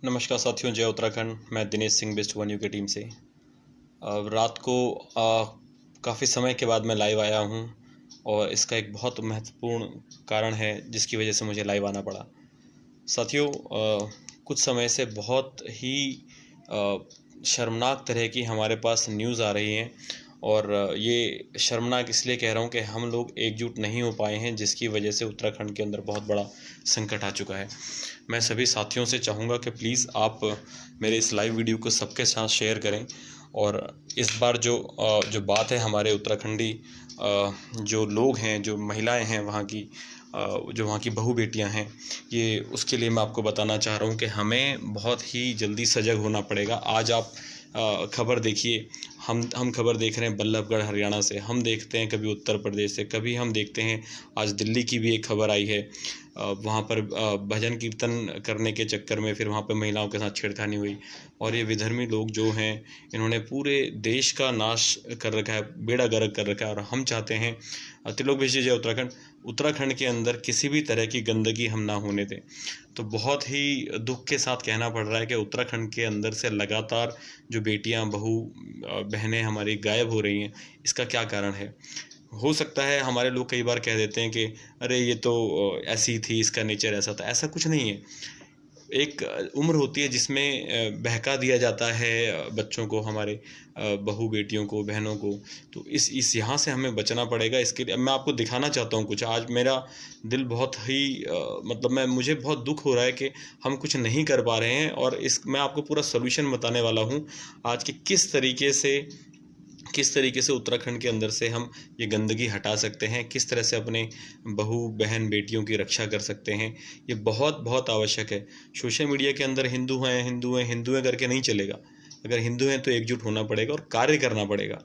नमस्कार साथियों, जय उत्तराखंड। मैं Dinesh Singh best one you की टीम से रात को काफ़ी समय के बाद मैं लाइव आया हूं और इसका एक बहुत महत्वपूर्ण कारण है जिसकी वजह से मुझे लाइव आना पड़ा। साथियों, कुछ समय से बहुत ही शर्मनाक तरह की हमारे पास न्यूज़ आ रही हैं और ये शर्मनाक इसलिए कह रहा हूँ कि हम लोग एकजुट नहीं हो पाए हैं, जिसकी वजह से उत्तराखंड के अंदर बहुत बड़ा संकट आ चुका है। मैं सभी साथियों से चाहूँगा कि प्लीज़ आप मेरे इस लाइव वीडियो को सबके साथ शेयर करें और इस बार जो बात है हमारे उत्तराखंडी जो लोग हैं, जो महिलाएं हैं वहाँ की, जो वहाँ की बहू बेटियाँ हैं, ये उसके लिए मैं आपको बताना चाह रहा हूँ कि हमें बहुत ही जल्दी सजग होना पड़ेगा। आज आप खबर देखिए, हम खबर देख रहे हैं बल्लभगढ़ हरियाणा से, हम देखते हैं कभी उत्तर प्रदेश से, कभी हम देखते हैं आज दिल्ली की भी एक खबर आई है। वहाँ पर भजन कीर्तन करने के चक्कर में फिर वहाँ पर महिलाओं के साथ छेड़खानी हुई और ये विधर्मी लोग जो हैं इन्होंने पूरे देश का नाश कर रखा है, बेड़ा गर्क कर रखा है। और हम चाहते हैं त्रिलोक जय उत्तराखंड के अंदर किसी भी तरह की गंदगी हम ना होने दें। तो बहुत ही दुख के साथ कहना पड़ रहा है कि उत्तराखंड के अंदर से लगातार जो बेटियां, बहू, बहनें हमारी गायब हो रही हैं। इसका क्या कारण है? हो सकता है हमारे लोग कई बार कह देते हैं कि अरे ये तो ऐसी थी, इसका नेचर ऐसा था। ऐसा कुछ नहीं है। एक उम्र होती है जिसमें बहका दिया जाता है बच्चों को, हमारे बहू बेटियों को, बहनों को। तो इस यहाँ से हमें बचना पड़ेगा। इसके लिए मैं आपको दिखाना चाहता हूँ कुछ। आज मेरा दिल बहुत ही मतलब मुझे बहुत दुख हो रहा है कि हम कुछ नहीं कर पा रहे हैं और मैं आपको पूरा सोल्यूशन बताने वाला हूँ आज कि किस तरीके से उत्तराखंड के अंदर से हम ये गंदगी हटा सकते हैं, किस तरह से अपने बहू बहन बेटियों की रक्षा कर सकते हैं। ये बहुत बहुत आवश्यक है। सोशल मीडिया के अंदर हिंदू हैं हिंदू हैं हिंदू हैं करके नहीं चलेगा। अगर हिंदू हैं तो एकजुट होना पड़ेगा और कार्य करना पड़ेगा।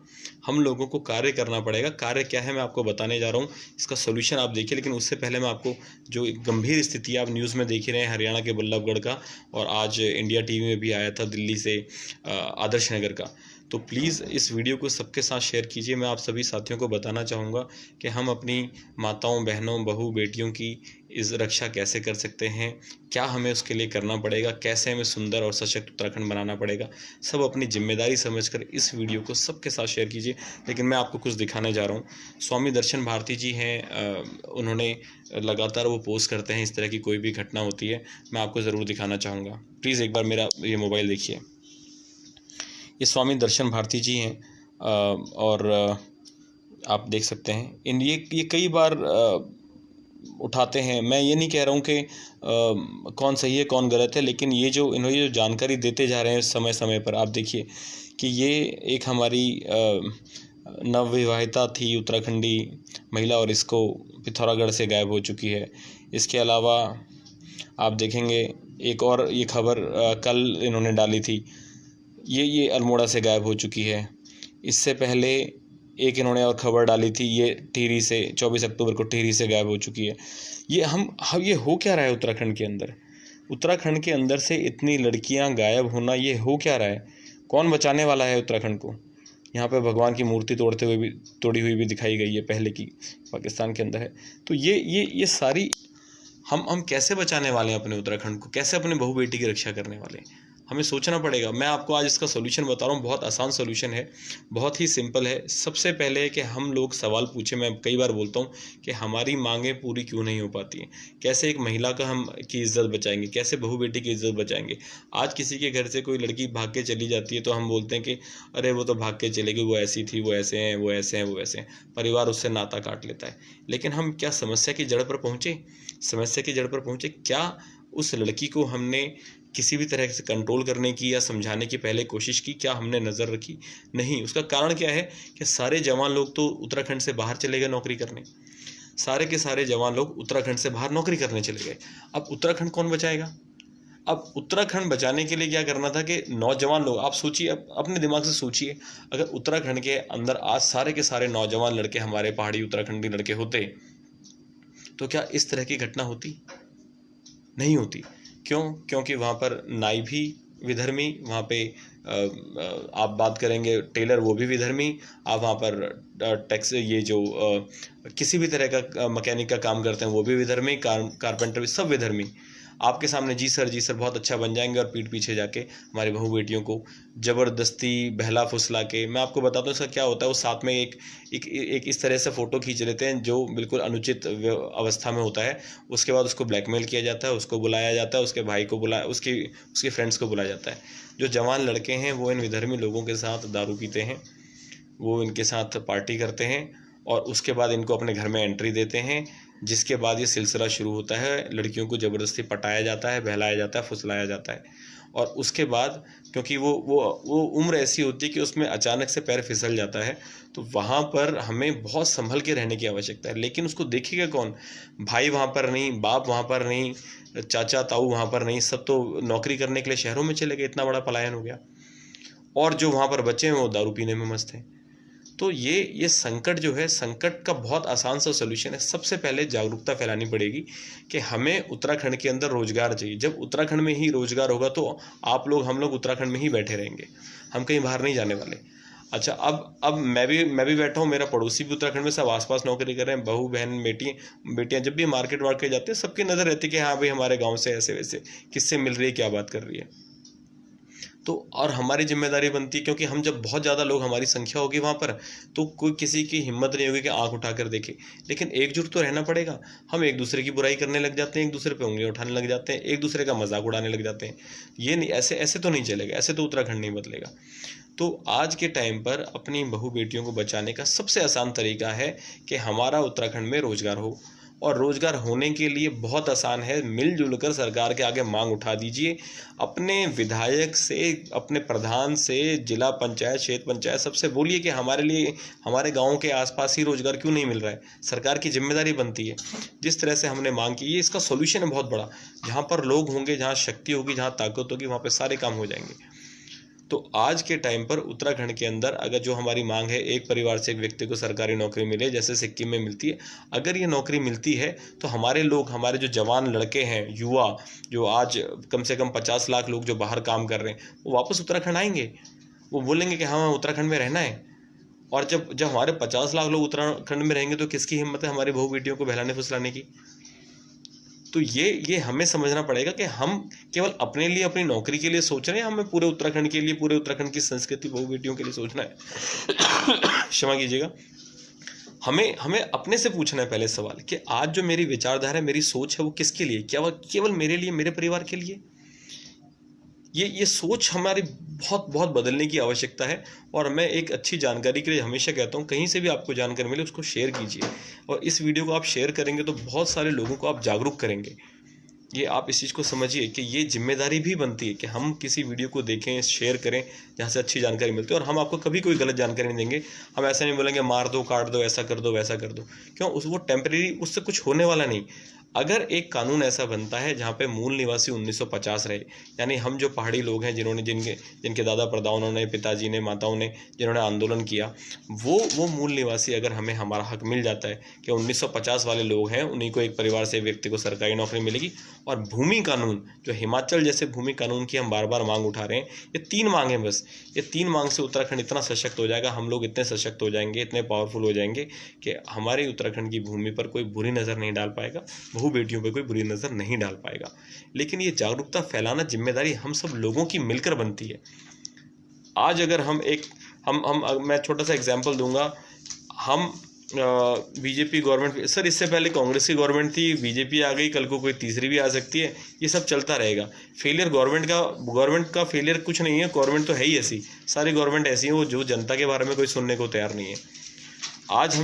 हम लोगों को कार्य करना पड़ेगा। कार्य क्या है मैं आपको बताने जा रहा हूँ, इसका सोल्यूशन आप देखिए। लेकिन उससे पहले मैं आपको जो एक गंभीर स्थिति आप न्यूज़ में देख ही रहे हैं हरियाणा के बल्लभगढ़ का, और आज इंडिया टीवी में भी आया था दिल्ली से आदर्श नगर का। तो प्लीज़ इस वीडियो को सबके साथ शेयर कीजिए। मैं आप सभी साथियों को बताना चाहूँगा कि हम अपनी माताओं, बहनों, बहू बेटियों की इस रक्षा कैसे कर सकते हैं, क्या हमें उसके लिए करना पड़ेगा, कैसे हमें सुंदर और सशक्त उत्तराखंड बनाना पड़ेगा। सब अपनी जिम्मेदारी समझकर इस वीडियो को सबके साथ शेयर कीजिए। लेकिन मैं आपको कुछ दिखाने जा रहा हूँ। स्वामी दर्शन भारती जी हैं, उन्होंने लगातार वो पोस्ट करते हैं इस तरह की कोई भी घटना होती है। मैं आपको ज़रूर दिखाना चाहूँगा। प्लीज़ एक बार मेरा ये मोबाइल देखिए। ये स्वामी दर्शन भारती जी हैं और आप देख सकते हैं ये कई बार उठाते हैं। मैं ये नहीं कह रहा हूँ कि कौन सही है कौन गलत है, लेकिन इन्होंने जो जानकारी देते जा रहे हैं समय समय पर, आप देखिए कि ये एक हमारी नवविवाहिता थी उत्तराखंडी महिला और इसको पिथौरागढ़ से गायब हो चुकी है। इसके अलावा आप देखेंगे एक और ये खबर कल इन्होंने डाली थी, ये अल्मोड़ा से गायब हो चुकी है। इससे पहले एक इन्होंने और ख़बर डाली थी, ये टिहरी से 24 अक्टूबर को टिहरी से गायब हो चुकी है। ये हो क्या रहा है उत्तराखंड के अंदर? उत्तराखंड के अंदर से इतनी लड़कियां गायब होना, ये हो क्या रहा है? कौन बचाने वाला है उत्तराखंड को? यहाँ पे भगवान की मूर्ति तोड़ी हुई भी दिखाई गई है, पहले की पाकिस्तान के अंदर है। तो ये सारी हम कैसे बचाने वाले हैं अपने उत्तराखंड को? कैसे अपने बहू बेटी की रक्षा करने वाले हैं? हमें सोचना पड़ेगा। मैं आपको आज इसका सोल्यूशन बता रहा हूँ। बहुत आसान सोल्यूशन है, बहुत ही सिंपल है। सबसे पहले है कि हम लोग सवाल पूछें। मैं कई बार बोलता हूँ कि हमारी मांगें पूरी क्यों नहीं हो पाती हैं। कैसे एक महिला हम की इज्जत बचाएंगे, कैसे बहू बेटी की इज्जत बचाएंगे। आज किसी के घर से कोई लड़की भाग के चली जाती है तो हम बोलते हैं कि अरे वो तो भाग के चलेगी, वो ऐसी थी, वो ऐसे हैं, वो ऐसे हैं, वो ऐसे हैं। परिवार उससे नाता काट लेता है। लेकिन हम क्या समस्या की जड़ पर पहुँचे? समस्या की जड़ पर पहुँचे। क्या उस लड़की को हमने किसी भी तरह से कंट्रोल करने की या समझाने की पहले कोशिश की? क्या हमने नज़र रखी? नहीं। उसका कारण क्या है कि सारे जवान लोग तो उत्तराखंड से बाहर चले गए नौकरी करने। सारे के सारे जवान लोग उत्तराखंड से बाहर नौकरी करने चले गए। अब उत्तराखंड कौन बचाएगा? अब उत्तराखंड बचाने के लिए क्या करना था कि नौजवान लोग, आप सोचिए, अपने दिमाग से सोचिए, अगर उत्तराखंड के अंदर आज सारे के सारे नौजवान लड़के हमारे पहाड़ी उत्तराखंडी लड़के होते तो क्या इस तरह की घटना होती? नहीं होती। क्यों? क्योंकि वहाँ पर नाई भी विधर्मी, वहाँ पे आप बात करेंगे टेलर, वो भी विधर्मी। आप वहाँ पर टैक्स ये जो किसी भी तरह का मैकेनिक का काम करते हैं वो भी विधर्मी, कारपेंटर भी, सब विधर्मी। आपके सामने जी सर बहुत अच्छा बन जाएंगे, और पीठ पीछे जाके हमारी बहू बेटियों को ज़बरदस्ती बहला फुसला के, मैं आपको बताता हूँ इसका क्या होता है, वो साथ में एक इस तरह से फ़ोटो खींच लेते हैं जो बिल्कुल अनुचित अवस्था में होता है। उसके बाद उसको ब्लैकमेल किया जाता है, उसको बुलाया जाता है, उसके भाई को बुलाया, उसके फ्रेंड्स को बुलाया जाता है। जो जवान लड़के हैं वो इन विधर्मी लोगों के साथ दारू पीते हैं, वो इनके साथ पार्टी करते हैं, और उसके बाद इनको अपने घर में एंट्री देते हैं, जिसके बाद ये सिलसिला शुरू होता है। लड़कियों को ज़बरदस्ती पटाया जाता है, बहलाया जाता है, फुसलाया जाता है, और उसके बाद क्योंकि वो उम्र ऐसी होती है कि उसमें अचानक से पैर फिसल जाता है, तो वहाँ पर हमें बहुत संभल के रहने की आवश्यकता है। लेकिन उसको देखेगा कौन? भाई वहाँ पर नहीं, बाप वहाँ पर नहीं, चाचा ताऊ वहाँ पर नहीं, सब तो नौकरी करने के लिए शहरों में चले गए, इतना बड़ा पलायन हो गया, और जो वहाँ पर बचे हैं वो दारू पीने में मस्त हैं। तो ये संकट जो है, संकट का बहुत आसान सा सोल्यूशन है। सबसे पहले जागरूकता फैलानी पड़ेगी कि हमें उत्तराखंड के अंदर रोजगार चाहिए। जब उत्तराखंड में ही रोजगार होगा तो आप लोग, हम लोग उत्तराखंड में ही बैठे रहेंगे, हम कहीं बाहर नहीं जाने वाले। अच्छा, अब मैं भी बैठा हूँ, मेरा पड़ोसी भी उत्तराखंड में, सब आसपास नौकरी कर रहे हैं, बहू बहन बेटियाँ जब भी मार्केट वार्केट जाते हैं सबकी नज़र रहती है कि हाँ भाई हमारे गाँव से ऐसे वैसे, किससे मिल रही है, क्या बात कर रही है। तो और हमारी जिम्मेदारी बनती है, क्योंकि हम जब बहुत ज़्यादा लोग, हमारी संख्या होगी वहाँ पर, तो कोई किसी की हिम्मत नहीं होगी कि आंख उठाकर देखे। लेकिन एकजुट तो रहना पड़ेगा। हम एक दूसरे की बुराई करने लग जाते हैं, एक दूसरे पे उंगलियां उठाने लग जाते हैं, एक दूसरे का मजाक उड़ाने लग जाते हैं। ये नहीं, ऐसे तो नहीं चलेगा, ऐसे तो उत्तराखंड नहीं बदलेगा। तो आज के टाइम पर अपनी बहू बेटियों को बचाने का सबसे आसान तरीका है कि हमारा उत्तराखंड में रोजगार हो, और रोजगार होने के लिए बहुत आसान है, मिलजुल कर सरकार के आगे मांग उठा दीजिए। अपने विधायक से, अपने प्रधान से, जिला पंचायत, क्षेत्र पंचायत, सबसे बोलिए कि हमारे लिए, हमारे गांव के आसपास ही रोजगार क्यों नहीं मिल रहा है। सरकार की जिम्मेदारी बनती है। जिस तरह से हमने मांग की, ये इसका सोल्यूशन है बहुत बड़ा। जहाँ पर लोग होंगे, जहाँ शक्ति होगी, जहाँ ताकत होगी, वहाँ पर सारे काम हो जाएंगे। तो आज के टाइम पर उत्तराखंड के अंदर अगर जो हमारी मांग है, एक परिवार से एक व्यक्ति को सरकारी नौकरी मिले, जैसे सिक्किम में मिलती है, अगर ये नौकरी मिलती है तो हमारे लोग, हमारे जो जवान लड़के हैं, युवा, जो आज कम से कम 50 लाख लोग जो बाहर काम कर रहे हैं, वो वापस उत्तराखंड आएंगे। वो बोलेंगे कि हाँ, उत्तराखंड में रहना है। और जब जब हमारे 50 लाख लोग उत्तराखंड में रहेंगे तो किसकी हिम्मत है हमारी बहू बेटियों को बहलाने फुसलाने की? तो ये हमें समझना पड़ेगा कि हम केवल अपने लिए, अपनी नौकरी के लिए सोच रहे हैं, हमें पूरे उत्तराखंड के लिए, पूरे उत्तराखंड की संस्कृति, बहू बेटियों के लिए सोचना है। क्षमा कीजिएगा। हमें हमें अपने से पूछना है पहले सवाल कि आज जो मेरी विचारधारा है, मेरी सोच है, वो किसके लिए? क्या वो केवल मेरे लिए, मेरे परिवार के लिए? ये सोच हमारी बहुत बहुत बदलने की आवश्यकता है। और मैं एक अच्छी जानकारी के लिए हमेशा कहता हूँ, कहीं से भी आपको जानकारी मिले उसको शेयर कीजिए, और इस वीडियो को आप शेयर करेंगे तो बहुत सारे लोगों को आप जागरूक करेंगे। ये आप इस चीज़ को समझिए कि ये जिम्मेदारी भी बनती है कि हम किसी वीडियो को देखें, शेयर करें, जहाँ से अच्छी जानकारी मिलती है। और हम आपको कभी कोई गलत जानकारी नहीं देंगे। हम ऐसा नहीं बोलेंगे मार दो, काट दो, ऐसा कर दो, वैसा कर दो। क्यों? वो टेम्परेरी, उससे कुछ होने वाला नहीं। अगर एक कानून ऐसा बनता है जहाँ पे मूल निवासी 1950 रहे, यानी हम जो पहाड़ी लोग हैं, जिनके दादा परदादाओं ने, पिताजी ने, माताओं ने, जिन्होंने आंदोलन किया, वो मूल निवासी, अगर हमें हमारा हक मिल जाता है कि 1950 वाले लोग हैं, उन्हीं को, एक परिवार से व्यक्ति को सरकारी नौकरी मिलेगी। और भूमि कानून, जो हिमाचल जैसे भूमि कानून की हम बार बार मांग उठा रहे हैं, ये 3 मांग हैं बस। ये 3 मांग से उत्तराखंड इतना सशक्त हो जाएगा, हम लोग इतने सशक्त हो जाएंगे, इतने पावरफुल हो जाएंगे कि हमारे उत्तराखंड की भूमि पर कोई बुरी नज़र नहीं डाल पाएगा, बहू बेटियों पे कोई बुरी नज़र नहीं डाल पाएगा। लेकिन ये जागरूकता फैलाना जिम्मेदारी हम सब लोगों की मिलकर बनती है। आज अगर मैं छोटा सा एग्जांपल दूंगा। हम बीजेपी गवर्नमेंट, सर इससे पहले कांग्रेस की गवर्नमेंट थी, बीजेपी आ गई, कल को कोई तीसरी भी आ सकती है, ये सब चलता रहेगा। फेलियर गवर्नमेंट का फेलियर कुछ नहीं है, गवर्नमेंट तो है ही ऐसी, सारी गवर्नमेंट ऐसी है वो जो जनता के बारे में कोई सुनने को तैयार नहीं है। आज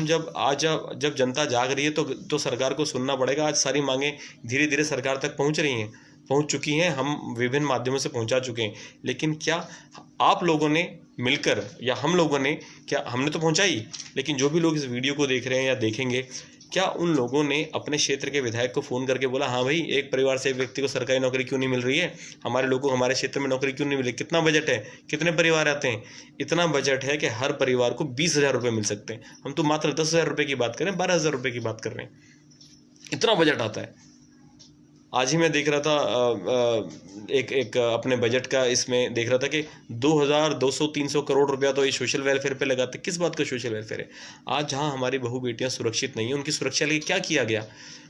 जब जनता जाग रही है तो सरकार को सुनना पड़ेगा। आज सारी मांगें धीरे धीरे सरकार तक पहुंच रही हैं, पहुंच चुकी हैं, हम विभिन्न माध्यमों से पहुंचा चुके हैं। लेकिन क्या आप लोगों ने मिलकर, या हम लोगों ने, क्या हमने तो पहुंचाई, लेकिन जो भी लोग इस वीडियो को देख रहे हैं या देखेंगे, क्या उन लोगों ने अपने क्षेत्र के विधायक को फ़ोन करके बोला, हाँ भाई, एक परिवार से एक व्यक्ति को सरकारी नौकरी क्यों नहीं मिल रही है, हमारे लोगों को हमारे क्षेत्र में नौकरी क्यों नहीं मिली, कितना बजट है, कितने परिवार आते हैं? इतना बजट है कि हर परिवार को 20,000 रुपये मिल सकते हैं। हम तो मात्र 10,000 रुपये की बात करें, 12,000 रुपये की बात कर रहे हैं, इतना बजट आता है। आज ही मैं देख रहा था एक अपने बजट का इसमें देख रहा था कि 2200-300 करोड़ रुपया तो ये सोशल वेलफेयर पे लगाते। किस बात का सोशल वेलफेयर है? आज जहाँ हमारी बहू बेटियाँ सुरक्षित नहीं है, उनकी सुरक्षा के लिए क्या किया गया?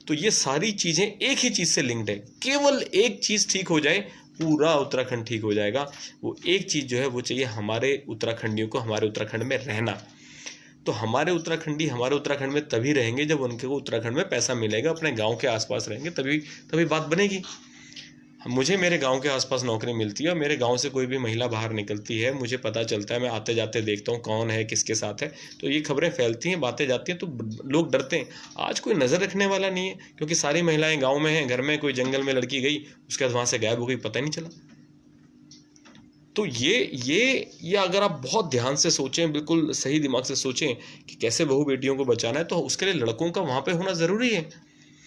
तो ये सारी चीज़ें एक ही चीज़ से लिंक्ड है। केवल एक चीज़ ठीक हो जाए, पूरा उत्तराखंड ठीक हो जाएगा। वो एक चीज़ जो है वो चाहिए हमारे उत्तराखंडियों को हमारे उत्तराखंड में रहना। तो हमारे उत्तराखंडी हमारे उत्तराखंड में तभी रहेंगे जब उनके को उत्तराखंड में पैसा मिलेगा, अपने गांव के आसपास रहेंगे, तभी तभी बात बनेगी। मुझे मेरे गांव के आसपास नौकरी मिलती है और मेरे गांव से कोई भी महिला बाहर निकलती है, मुझे पता चलता है, मैं आते जाते देखता हूँ कौन है किसके साथ है, तो ये खबरें फैलती हैं, बातें जाती हैं, तो लोग डरते हैं। आज कोई नज़र रखने वाला नहीं है, क्योंकि सारी महिलाएं गाँव में हैं, घर में कोई जंगल में लड़की गई, उसके बाद वहाँ से गायब हो गई, पता ही नहीं चला। तो ये अगर आप बहुत ध्यान से सोचें, बिल्कुल सही दिमाग से सोचें कि कैसे बहू बेटियों को बचाना है, तो उसके लिए लड़कों का वहाँ पे होना ज़रूरी है।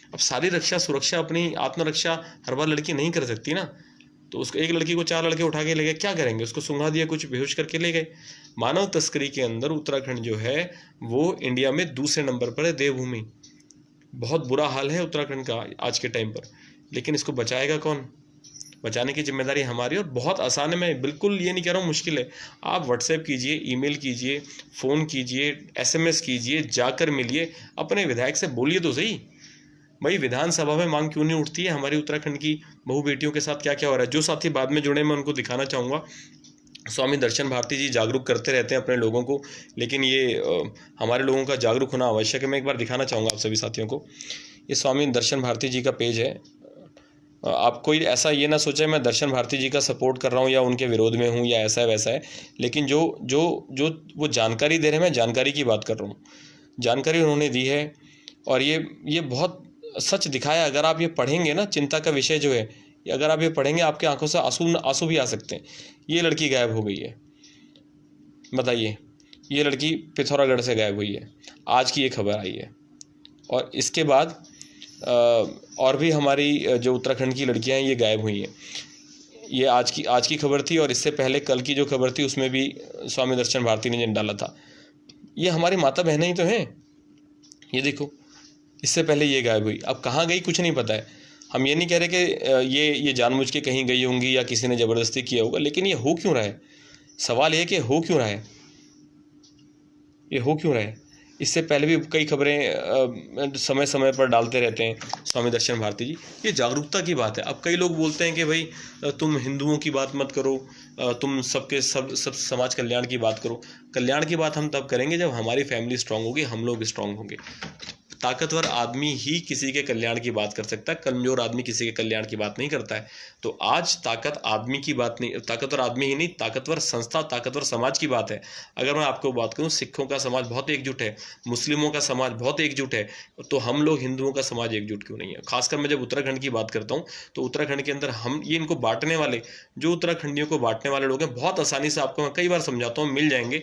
अब सारी रक्षा सुरक्षा अपनी आत्मरक्षा हर बार लड़की नहीं कर सकती ना। तो उसको एक लड़की को 4 लड़के उठा के ले गए, क्या करेंगे? उसको सूंघा दिया, कुछ बेहोश करके ले गए। मानव तस्करी के अंदर उत्तराखंड जो है वो इंडिया में दूसरे नंबर पर है, देवभूमि। बहुत बुरा हाल है उत्तराखंड का आज के टाइम पर, लेकिन इसको बचाएगा कौन? बचाने की जिम्मेदारी हमारी। और बहुत आसान है, मैं बिल्कुल ये नहीं कह रहा हूँ मुश्किल है। आप व्हाट्सएप कीजिए, ईमेल कीजिए, फ़ोन कीजिए, एसएमएस कीजिए, जाकर मिलिए, अपने विधायक से बोलिए तो सही। भाई विधानसभा में मांग क्यों नहीं उठती है हमारी उत्तराखंड की बहू बेटियों के साथ क्या क्या हो रहा है? जो साथी बाद में जुड़े मैं उनको दिखाना चाहूँगा। स्वामी दर्शन भारती जी जागरूक करते रहते हैं अपने लोगों को, लेकिन ये हमारे लोगों का जागरूक होना आवश्यक है। मैं एक बार दिखाना चाहूँगा आप सभी साथियों को। ये स्वामी दर्शन भारती जी का पेज है। आप कोई ऐसा ये ना सोचे मैं दर्शन भारती जी का सपोर्ट कर रहा हूँ या उनके विरोध में हूँ या ऐसा है वैसा है, लेकिन जो जो जो वो जानकारी दे रहे हैं, मैं जानकारी की बात कर रहा हूँ। जानकारी उन्होंने दी है और ये बहुत सच दिखाया। अगर आप ये पढ़ेंगे ना, चिंता का विषय जो है, अगर आप ये पढ़ेंगे आपके आंखों से आंसू आंसू भी आ सकते हैं। ये लड़की गायब हो गई है, बताइए। ये लड़की पिथौरागढ़ से गायब हुई है, आज की ये खबर आई है। और इसके बाद और भी हमारी जो उत्तराखंड की लड़कियां हैं ये गायब हुई हैं। ये आज की खबर थी, और इससे पहले कल की जो खबर थी उसमें भी स्वामी दर्शन भारती ने डाला था। ये हमारी माता बहनें ही तो हैं। ये देखो, इससे पहले ये गायब हुई, अब कहाँ गई कुछ नहीं पता है। हम ये नहीं कह रहे कि ये जानबूझ के कहीं गई होंगी या किसी ने ज़बरदस्ती किया होगा, लेकिन ये हो क्यों रहा है? सवाल ये कि हो क्यों रहा है, ये हो क्यों रहा है? इससे पहले भी कई खबरें समय समय पर डालते रहते हैं स्वामी दर्शन भारती जी। ये जागरूकता की बात है। अब कई लोग बोलते हैं कि भाई तुम हिंदुओं की बात मत करो, तुम सब समाज कल्याण की बात करो। कल्याण की बात हम तब करेंगे जब हमारी फैमिली स्ट्रांग होगी, हम लोग स्ट्रांग होंगे। ताकतवर आदमी ही किसी के कल्याण की बात कर सकता है, कमजोर आदमी किसी के कल्याण की बात नहीं करता है। तो आज ताकत आदमी की बात नहीं, ताकतवर आदमी ही नहीं, ताकतवर संस्था, ताकतवर समाज की बात है। अगर मैं आपको बात करूं, सिखों का समाज बहुत एकजुट है, मुस्लिमों का समाज बहुत एकजुट है, तो हम लोग हिंदुओं का समाज एकजुट क्यों नहीं है? खासकर मैं जब उत्तराखंड की बात करता हूँ, तो उत्तराखंड के अंदर हम ये इनको बांटने वाले, जो उत्तराखंडियों को बांटने वाले लोग हैं, बहुत आसानी से आपको मैं कई बार समझाता हूँ, मिल जाएंगे।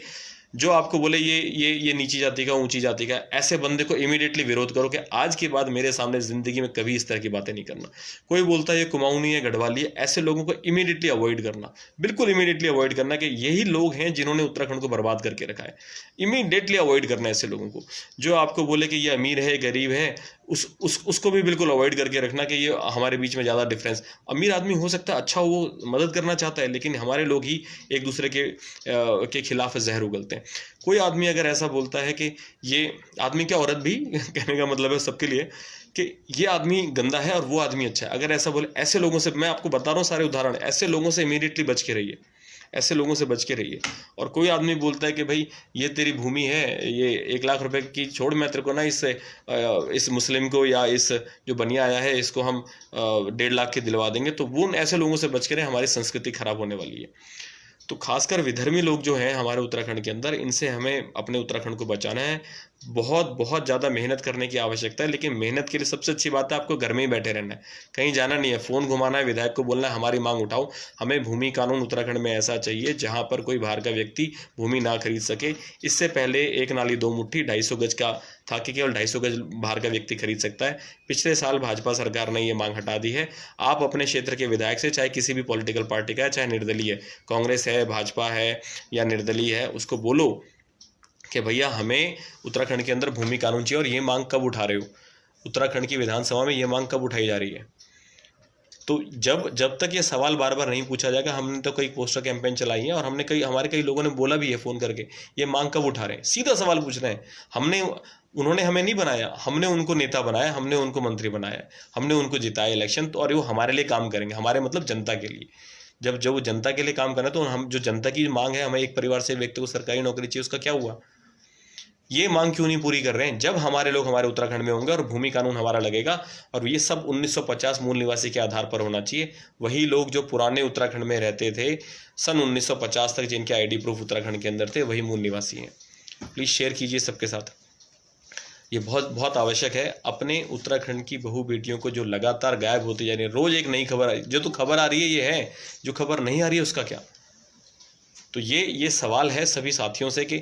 जो आपको बोले ये नीची जाति का, ऊंची जाति का, ऐसे बंदे को इमीडिएटली विरोध करो कि आज के बाद मेरे सामने जिंदगी में कभी इस तरह की बातें नहीं करना। कोई बोलता है ये कुमाऊं नहीं है, गढ़वाली है, ऐसे लोगों को इमीडिएटली अवॉइड करना, बिल्कुल इमीडिएटली अवॉइड करना कि यही लोग हैं जिन्होंने उत्तराखंड को बर्बाद करके रखा है। इमीडिएटली अवॉइड करना ऐसे लोगों को। जो आपको बोले कि ये अमीर है, गरीब है, उसको भी बिल्कुल अवॉइड करके रखना कि ये हमारे बीच में ज़्यादा डिफरेंस। अमीर आदमी हो सकता है अच्छा, वो मदद करना चाहता है, लेकिन हमारे लोग ही एक दूसरे के खिलाफ जहर उगलते हैं। कोई आदमी अगर ऐसा बोलता है कि ये आदमी, क्या औरत भी कहने का मतलब है सबके लिए, कि ये आदमी गंदा है और वो आदमी अच्छा है, अगर ऐसा बोले, ऐसे लोगों से मैं आपको बता रहा हूँ सारे उदाहरण, ऐसे लोगों से इमीडिएटली बच के रहिए, ऐसे लोगों से बच के रहिए। और कोई आदमी बोलता है कि भाई ये तेरी भूमि है, ये 1 लाख रुपए की छोड़, मैं तेरे को ना इस मुस्लिम को या इस जो बनिया आया है इसको हम 1.5 लाख के दिलवा देंगे, तो वो ऐसे लोगों से बच के रहे, हमारी संस्कृति खराब होने वाली है। तो खासकर विधर्मी लोग जो हैं हमारे उत्तराखंड के अंदर, इनसे हमें अपने उत्तराखंड को बचाना है। बहुत बहुत ज़्यादा मेहनत करने की आवश्यकता है, लेकिन मेहनत के लिए सबसे अच्छी बात है आपको घर में ही बैठे रहना है, कहीं जाना नहीं है। फ़ोन घुमाना है, विधायक को बोलना है हमारी मांग उठाओ। हमें भूमि कानून उत्तराखंड में ऐसा चाहिए जहाँ पर कोई बाहर का व्यक्ति भूमि ना खरीद सके। इससे पहले 1 नाली 2 मुट्ठी 250 गज का था कि केवल 250 गज बाहर का व्यक्ति खरीद सकता है। पिछले साल भाजपा सरकार ने ये मांग हटा दी है। आप अपने क्षेत्र के विधायक से, चाहे किसी भी पॉलिटिकल पार्टी का है, चाहे निर्दलीय है, कांग्रेस है, भाजपा है या निर्दलीय है, उसको बोलो कि भैया हमें उत्तराखंड के अंदर भूमि कानून चाहिए। और ये मांग कब उठा रहे हो? उत्तराखंड की विधानसभा में ये मांग कब उठाई जा रही है? तो जब तक ये सवाल बार बार नहीं पूछा जाएगा, हमने तो कई पोस्टर कैंपेन चलाई है और हमने हमारे कई लोगों ने बोला भी है फ़ोन करके, ये मांग कब उठा रहे हैं, सीधा सवाल पूछ रहे हैं। उन्होंने हमें नहीं बनाया, हमने उनको नेता बनाया, हमने उनको मंत्री बनाया, हमने उनको जिताया इलेक्शन, तो और वो हमारे लिए काम करेंगे, हमारे मतलब जनता के लिए। जब वो जनता के लिए काम करना, तो हम जो जनता की मांग है, हमें एक परिवार से व्यक्ति को सरकारी नौकरी चाहिए, उसका क्या हुआ? ये मांग क्यों नहीं पूरी कर रहे हैं? जब हमारे लोग हमारे उत्तराखंड में होंगे और भूमि कानून हमारा लगेगा, और ये सब 1950 मूल निवासी के आधार पर होना चाहिए। वही लोग जो पुराने उत्तराखंड में रहते थे सन 1950 तक, जिनके आईडी प्रूफ उत्तराखंड के अंदर थे, वही मूल निवासी हैं। प्लीज़ शेयर कीजिए सबके साथ, ये बहुत बहुत आवश्यक है। अपने उत्तराखंड की बहू बेटियों को जो लगातार गायब होती जा रही है, रोज़ एक नई खबर, जो तो खबर आ रही है ये है, जो खबर नहीं आ रही है उसका क्या? तो ये सवाल है सभी साथियों से कि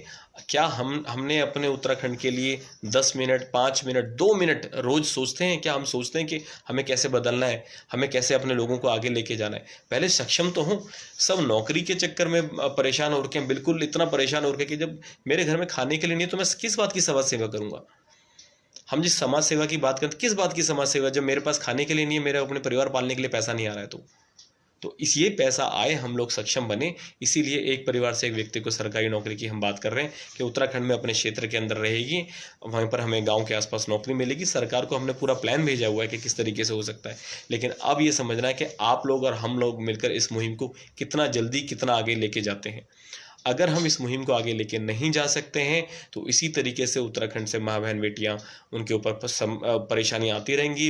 क्या हमने अपने उत्तराखंड के लिए 10 मिनट, 5 मिनट, 2 मिनट रोज़ सोचते हैं? क्या हम सोचते हैं कि हमें कैसे बदलना है, हमें कैसे अपने लोगों को आगे लेके जाना है? पहले सक्षम तो हों। सब नौकरी के चक्कर में परेशान हो रखे हैं, बिल्कुल इतना परेशान हो रखे कि जब मेरे घर में खाने के लिए नहीं है तो मैं किस बात की समाज सेवा करूँगा? हम जिस समाज सेवा की बात करते, किस बात की समाज सेवा, जब मेरे पास खाने के लिए नहीं है, मेरे अपने परिवार पालने के लिए पैसा नहीं आ रहा है। तो इस ये पैसा आए, हम लोग सक्षम बने। इसीलिए एक परिवार से एक व्यक्ति को सरकारी नौकरी की हम बात कर रहे हैं कि उत्तराखंड में अपने क्षेत्र के अंदर रहेगी, वहीं पर हमें गांव के आसपास नौकरी मिलेगी। सरकार को हमने पूरा प्लान भेजा हुआ है कि किस तरीके से हो सकता है, लेकिन अब ये समझना है कि आप लोग और हम लोग मिलकर इस मुहिम को कितना जल्दी, कितना आगे लेके जाते हैं। अगर हम इस मुहिम को आगे लेके नहीं जा सकते हैं तो इसी तरीके से उत्तराखंड से माँ बहन बेटियाँ, उनके ऊपर परेशानियाँ आती रहेंगी,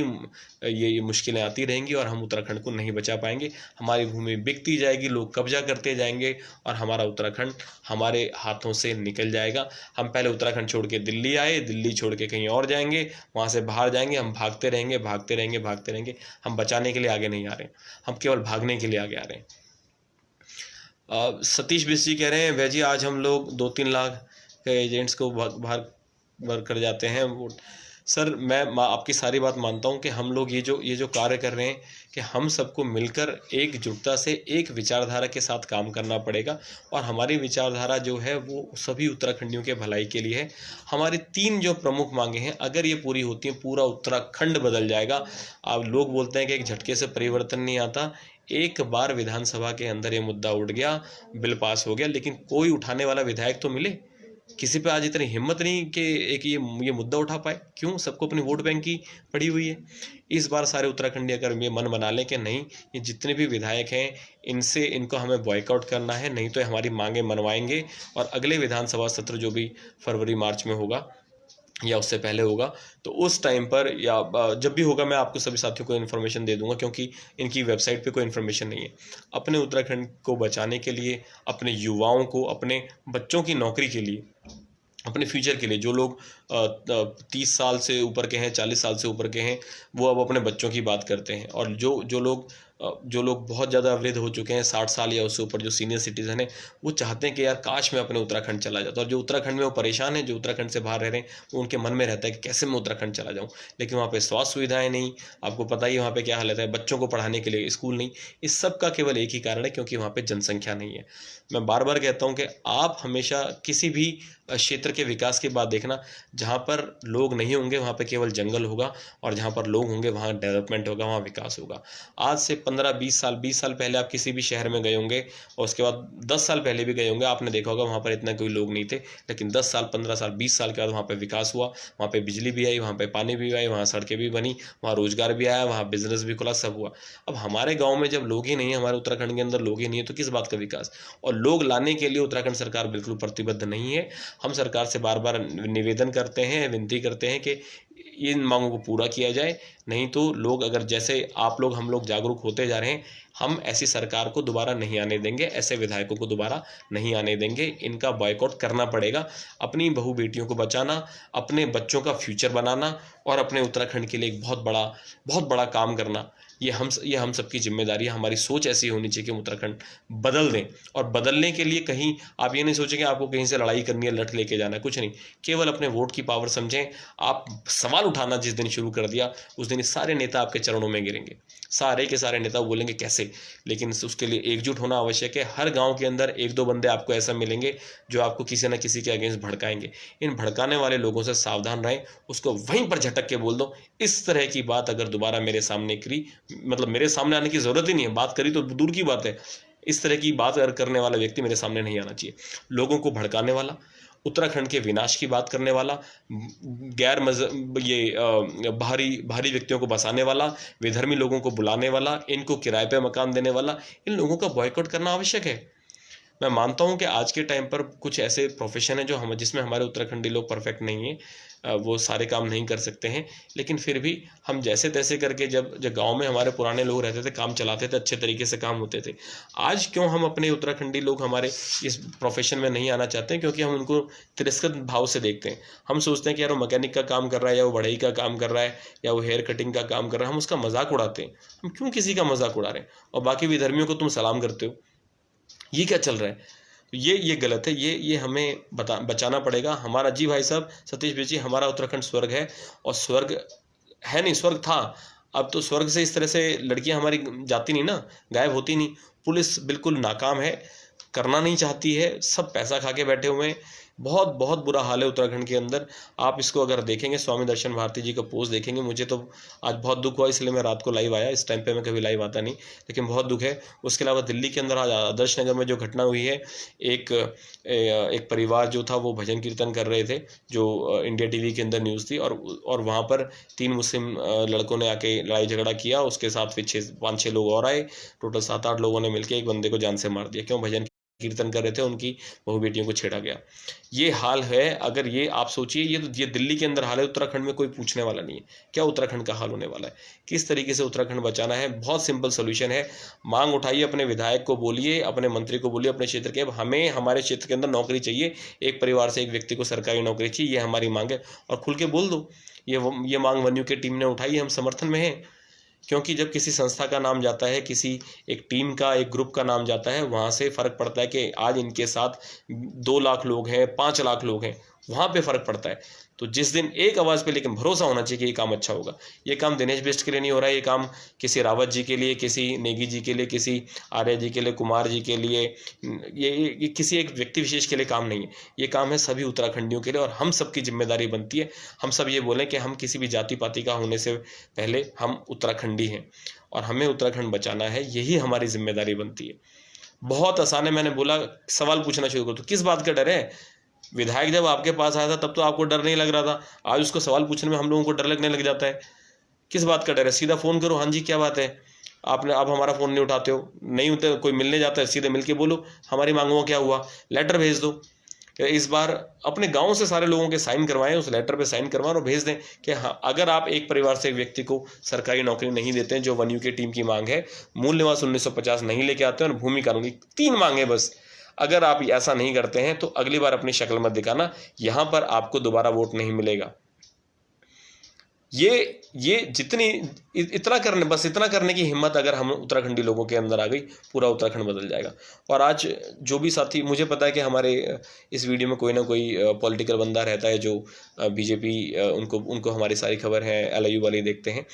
ये मुश्किलें आती रहेंगी और हम उत्तराखंड को नहीं बचा पाएंगे। हमारी भूमि बिकती जाएगी, लोग कब्जा करते जाएंगे और हमारा उत्तराखंड हमारे हाथों से निकल जाएगा। हम पहले उत्तराखंड छोड़ के दिल्ली आए, दिल्ली छोड़ के कहीं और जाएंगे, वहाँ से बाहर जाएंगे, हम भागते रहेंगे, भागते रहेंगे, भागते रहेंगे। हम बचाने के लिए आगे नहीं आ रहे, हम केवल भागने के लिए आगे आ रहे हैं। सतीश बिस जी कह रहे हैं, भैया जी आज हम लोग 2-3 लाख के एजेंट्स को बाहर भर कर जाते हैं वोट। सर मैं आपकी सारी बात मानता हूं कि हम लोग ये जो कार्य कर रहे हैं कि हम सबको मिलकर एकजुटता से एक विचारधारा के साथ काम करना पड़ेगा, और हमारी विचारधारा जो है वो सभी उत्तराखंडियों के भलाई के लिए है। हमारी 3 जो प्रमुख मांगे हैं, अगर ये पूरी होती हैं, पूरा उत्तराखंड बदल जाएगा। अब लोग बोलते हैं कि एक झटके से परिवर्तन नहीं आता। एक बार विधानसभा के अंदर ये मुद्दा उठ गया, बिल पास हो गया, लेकिन कोई उठाने वाला विधायक तो मिले। किसी पे आज इतनी हिम्मत नहीं कि एक ये मुद्दा उठा पाए। क्यों? सबको अपनी वोट बैंक की पड़ी हुई है। इस बार सारे उत्तराखंडी अगर ये मन बना लें कि नहीं, ये जितने भी विधायक हैं इनको हमें बॉयकआउट करना है, नहीं तो हमारी मांगे मनवाएंगे, और अगले विधानसभा सत्र जो भी फरवरी मार्च में होगा या उससे पहले होगा, तो उस टाइम पर या जब भी होगा मैं आपको सभी साथियों को इन्फॉर्मेशन दे दूंगा, क्योंकि इनकी वेबसाइट पे कोई इन्फॉर्मेशन नहीं है। अपने उत्तराखंड को बचाने के लिए, अपने युवाओं को, अपने बच्चों की नौकरी के लिए, अपने फ्यूचर के लिए, जो लोग 30 साल से ऊपर के हैं, 40 साल से ऊपर के हैं, वो अब अपने बच्चों की बात करते हैं। और जो लोग बहुत ज़्यादा वृद्ध हो चुके हैं, 60 साल या उससे ऊपर, जो सीनियर सिटीज़न हैं, वो चाहते हैं कि यार काश मैं अपने उत्तराखंड चला जाता। और जो उत्तराखंड में वो परेशान हैं, जो उत्तराखंड से बाहर रह रहे हैं, वो उनके मन में रहता है कि कैसे मैं उत्तराखंड चला जाऊँ। लेकिन वहाँ पे स्वास्थ्य सुविधाएं नहीं, आपको पता ही वहाँ पे क्या हालत है, बच्चों को पढ़ाने के लिए स्कूल नहीं। इस सब का केवल एक ही कारण है, क्योंकि वहाँ पे जनसंख्या नहीं है। मैं बार बार कहता हूँ कि आप हमेशा किसी भी क्षेत्र के विकास की बात देखना, जहाँ पर लोग नहीं होंगे वहाँ पे केवल जंगल होगा, और जहाँ पर लोग होंगे वहाँ डेवलपमेंट होगा, वहाँ विकास होगा। आज से 15-20 साल पहले आप किसी भी शहर में गए होंगे, और उसके बाद 10 साल पहले भी गए होंगे, आपने देखा होगा वहाँ पर इतना कोई लोग नहीं थे। लेकिन 10 साल, 15 साल, 20 साल के बाद वहाँ पर विकास हुआ, वहाँ पर बिजली भी आई, वहाँ पर पानी भी आई, वहाँ सड़कें भी बनी, वहाँ रोजगार भी आया, वहाँ बिजनेस भी खुला, सब हुआ। अब हमारे गाँव में जब लोग ही नहीं है, हमारे उत्तराखंड के अंदर लोग ही नहीं है, तो किस बात का विकास? और लोग लाने के लिए उत्तराखंड सरकार बिल्कुल प्रतिबद्ध नहीं है। हम सरकार से बार बार निवेदन करते हैं, विनती करते हैं कि इन मांगों को पूरा किया जाए, नहीं तो लोग, अगर जैसे आप लोग, हम लोग जागरूक होते जा रहे हैं, हम ऐसी सरकार को दोबारा नहीं आने देंगे, ऐसे विधायकों को दोबारा नहीं आने देंगे। इनका बॉयकॉट करना पड़ेगा। अपनी बहू बेटियों को बचाना, अपने बच्चों का फ्यूचर बनाना, और अपने उत्तराखंड के लिए एक बहुत बड़ा काम करना, ये हम सबकी जिम्मेदारी है। हमारी सोच ऐसी होनी चाहिए कि हम उत्तराखंड बदल दें। और बदलने के लिए कहीं आप ये नहीं सोचें कि आपको कहीं से लड़ाई करनी है, लठ लेके जाना है, कुछ नहीं। केवल अपने वोट की पावर समझें। आप सवाल उठाना जिस दिन शुरू कर दिया, उस दिन सारे नेता आपके चरणों में गिरेंगे, सारे के सारे नेता बोलेंगे कैसे। लेकिन उसके लिए एकजुट होना आवश्यक है। हर गांव के अंदर 1-2 बंदे आपको ऐसा मिलेंगे जो आपको किसी न किसी के अगेंस्ट भड़काएंगे। इन भड़काने वाले लोगों से सावधान रहें, उसको वहीं पर झटक के बोल दो, इस तरह की बात अगर दोबारा मेरे सामने करी मतलब मेरे सामने आने की ज़रूरत ही नहीं है, बात करी तो दूर की बात है। इस तरह की बात करने वाला व्यक्ति मेरे सामने नहीं आना चाहिए। लोगों को भड़काने वाला, उत्तराखंड के विनाश की बात करने वाला, गैर मज ये बाहरी बाहरी व्यक्तियों को बसाने वाला, विधर्मी लोगों को बुलाने वाला, इनको किराए पे मकान देने वाला, इन लोगों का बॉयकॉट करना आवश्यक है। मैं मानता हूं कि आज के टाइम पर कुछ ऐसे प्रोफेशन है जो हम जिसमें हमारे उत्तराखंडी लोग परफेक्ट नहीं है, वो सारे काम नहीं कर सकते हैं, लेकिन फिर भी हम जैसे तैसे करके जब जब गांव में हमारे पुराने लोग रहते थे, काम चलाते थे, अच्छे तरीके से काम होते थे। आज क्यों हम अपने उत्तराखंडी लोग हमारे इस प्रोफेशन में नहीं आना चाहते हैं? क्योंकि हम उनको तिरस्कृत भाव से देखते हैं। हम सोचते हैं कि यार वो मैकेनिक का काम कर रहा है, या वो बढ़ई का काम कर रहा है, या वो हेयर कटिंग का काम कर रहा है, हम उसका मजाक उड़ाते हैं। हम क्यों किसी का मजाक उड़ा रहे हैं? और बाकी विधर्मियों को तुम सलाम करते हो, ये क्या चल रहा है? तो ये गलत है। ये हमें बचाना पड़ेगा। हमारा, जी भाई साहब सतीश भाई जी, हमारा उत्तराखंड स्वर्ग है, और स्वर्ग है नहीं, स्वर्ग था। अब तो स्वर्ग से इस तरह से लड़कियां हमारी जाती नहीं ना, गायब होती नहीं। पुलिस बिल्कुल नाकाम है, करना नहीं चाहती है, सब पैसा खा के बैठे हुए हैं। बहुत बहुत बुरा हाल है उत्तराखंड के अंदर। आप इसको अगर देखेंगे, स्वामी दर्शन भारती जी का पोस्ट देखेंगे, मुझे तो आज बहुत दुख हुआ, इसलिए मैं रात को लाइव आया। इस टाइम पे मैं कभी लाइव आता नहीं, लेकिन बहुत दुख है। उसके अलावा दिल्ली के अंदर आज आदर्श नगर में जो घटना हुई है, एक परिवार जो था वो भजन कीर्तन कर रहे थे, जो इंडिया टीवी के अंदर न्यूज़ थी, और वहाँ पर 3 मुस्लिम लड़कों ने आके लड़ाई झगड़ा किया। उसके साथ फिर 5-6 लोग और आए, टोटल 7-8 लोगों ने मिलकर एक बंदे को जान से मार दिया। क्यों? भजन कीर्तन कर रहे थे, उनकी बहू बेटियों को छेड़ा गया। ये हाल है। अगर ये आप सोचिए, ये दिल्ली के अंदर हाल है, उत्तराखंड में कोई पूछने वाला नहीं है। क्या उत्तराखंड का हाल होने वाला है? किस तरीके से उत्तराखंड बचाना है? बहुत सिंपल सोल्यूशन है। मांग उठाइए, अपने विधायक को बोलिए, अपने मंत्री को बोलिए, अपने क्षेत्र के, हमें हमारे क्षेत्र के अंदर नौकरी चाहिए, एक परिवार से एक व्यक्ति को सरकारी नौकरी चाहिए, ये हमारी मांग है। और खुल के बोल दो, ये मांग वन्यू की टीम ने उठाई, हम समर्थन में हैं। क्योंकि जब किसी संस्था का नाम जाता है, किसी एक टीम का, एक ग्रुप का नाम जाता है, वहाँ से फ़र्क पड़ता है कि आज इनके साथ 2 लाख लोग हैं, 5 लाख लोग हैं, वहाँ पे फ़र्क पड़ता है। तो जिस दिन एक आवाज़ पे लेकिन भरोसा होना चाहिए कि ये काम अच्छा होगा। ये काम दिनेश बिष्ट के लिए नहीं हो रहा है, ये काम किसी रावत जी के लिए, किसी नेगी जी के लिए, किसी आर्य जी के लिए, कुमार जी के लिए, ये किसी एक व्यक्ति विशेष के लिए काम नहीं है। ये काम है सभी उत्तराखंडियों के लिए, और हम सबकी जिम्मेदारी बनती है। हम सब ये बोलें कि हम किसी भी जाति पाति का होने से पहले हम उत्तराखंडी हैं, और हमें उत्तराखंड बचाना है, यही हमारी जिम्मेदारी बनती है। बहुत आसान है। मैंने बोला सवाल पूछना शुरू करो, तो किस बात का डर है? विधायक जब आपके पास आया था तब तो आपको डर नहीं लग रहा था, आज उसको सवाल पूछने में हम लोगों को डर लगने लग जाता है। किस बात का डर है? सीधा फोन करो, हाँ जी क्या बात है, आप हमारा फोन नहीं उठाते हो, नहीं होते, कोई मिलने जाता है सीधे मिलके बोलो हमारी मांगों का क्या हुआ, लेटर भेज दो। इस बार अपने गांव से सारे लोगों के साइन करवाएं, उस लेटर पे साइन करवाएं और भेज दें कि हाँ, अगर आप एक परिवार से एक व्यक्ति को सरकारी नौकरी नहीं देते हैं, जो वन्यू की टीम की मांग है, मूल निवास 1950 नहीं लेके आते हैं, और भूमि कानून की 3 मांगे बस, अगर आप ऐसा नहीं करते हैं तो अगली बार अपनी शक्ल मत दिखाना, यहां पर आपको दोबारा वोट नहीं मिलेगा। ये जितनी इतना करने की हिम्मत अगर हम उत्तराखंडी लोगों के अंदर आ गई, पूरा उत्तराखंड बदल जाएगा। और आज जो भी साथी, मुझे पता है कि हमारे इस वीडियो में कोई ना कोई पॉलिटिकल बंदा रहता है जो बीजेपी, उनको हमारी सारी खबर है LIU वाले देखते हैं।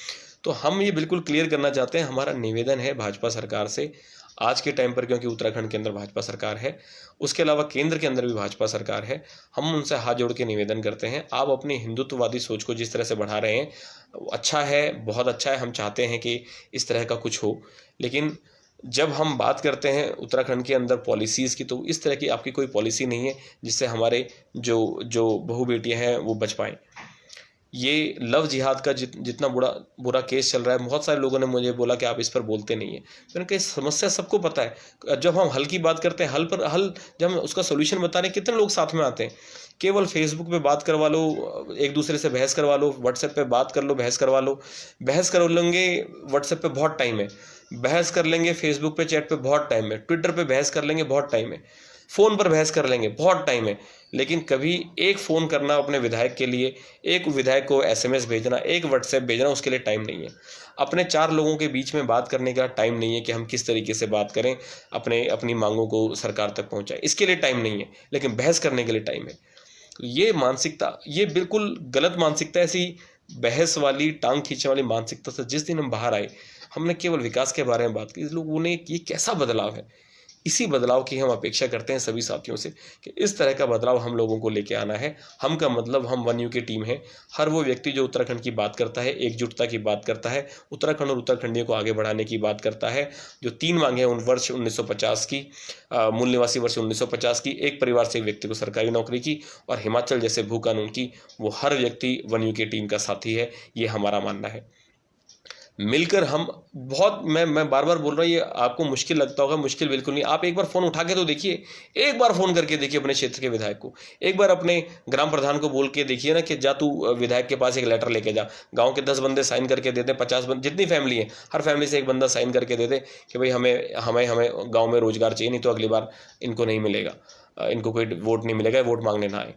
तो हम ये बिल्कुल क्लियर करना चाहते हैं, हमारा निवेदन है भाजपा सरकार से आज के टाइम पर, क्योंकि उत्तराखंड के अंदर भाजपा सरकार है, उसके अलावा केंद्र के अंदर भी भाजपा सरकार है, हम उनसे हाथ जोड़ के निवेदन करते हैं, आप अपनी हिंदुत्ववादी सोच को जिस तरह से बढ़ा रहे हैं, अच्छा है, बहुत अच्छा है, हम चाहते हैं कि इस तरह का कुछ हो, लेकिन जब हम बात करते हैं उत्तराखंड के अंदर पॉलिसीज़ की, तो इस तरह की आपकी कोई पॉलिसी नहीं है जिससे हमारे जो बहू बेटियाँ हैं वो बच पाएँ। ये लव जिहाद का जितना बुरा केस चल रहा है, बहुत सारे लोगों ने मुझे बोला कि आप इस पर बोलते नहीं है। मैंने कहा समस्या सबको पता है, जब हम हल की बात करते हैं, हल जब हम उसका सोल्यूशन बता रहे हैं, कितने लोग साथ में आते हैं। केवल फेसबुक पे बात करवा लो, एक दूसरे से बहस करवा लो, व्हाट्सएप पे बात कर लो, बहस करवा लो, बहस कर लेंगे व्हाट्सएप पे बहुत टाइम है, बहस कर लेंगे फेसबुक पे चैट पे बहुत टाइम है, ट्विटर पे बहस कर लेंगे बहुत टाइम है, फ़ोन पर बहस कर लेंगे बहुत टाइम है, लेकिन कभी एक फ़ोन करना अपने विधायक के लिए, एक विधायक को SMS भेजना, एक व्हाट्सएप भेजना, उसके लिए टाइम नहीं है। अपने 4 लोगों के बीच में बात करने का टाइम नहीं है कि हम किस तरीके से बात करें, अपनी मांगों को सरकार तक पहुंचाएं, इसके लिए टाइम नहीं है, लेकिन बहस करने के लिए टाइम है। तो ये मानसिकता, ये बिल्कुल गलत मानसिकता, ऐसी बहस वाली, टांग खींचने वाली मानसिकता से जिस दिन हम बाहर आए, हमने केवल विकास के बारे में बात की, लोगों ने, ये कैसा बदलाव है, इसी बदलाव की हम अपेक्षा करते हैं सभी साथियों से कि इस तरह का बदलाव हम लोगों को लेके आना है। हम का मतलब हम वन यू की टीम है। हर वो व्यक्ति जो उत्तराखंड की बात करता है, एकजुटता की बात करता है, उत्तराखंड और उत्तराखंडियों को आगे बढ़ाने की बात करता है, जो 3 मांगे उन वर्ष 1950 की, मूल निवासी वर्ष 1950 की, एक परिवार से एक व्यक्ति को सरकारी नौकरी की और हिमाचल जैसे भू कानून की, वो हर व्यक्ति वन यू की टीम का साथी है। ये हमारा मानना है। मिलकर हम बहुत, मैं बार बार बोल रहा हूँ, ये आपको मुश्किल लगता होगा, मुश्किल बिल्कुल नहीं। आप एक बार फोन उठा के तो देखिए, एक बार फोन करके देखिए अपने क्षेत्र के विधायक को, एक बार अपने ग्राम प्रधान को बोल के देखिए ना कि जा तू विधायक के पास एक लेटर लेके जा, गांव के 10 बंदे साइन करके दे दें, 50 बंदे, जितनी फैमिली है हर फैमिली से एक बंदा साइन करके दे दे कि भाई हमें हमें हमें गाँव में रोजगार चाहिए, नहीं तो अगली बार इनको नहीं मिलेगा, इनको कोई वोट नहीं मिलेगा, वोट मांगने ना आए।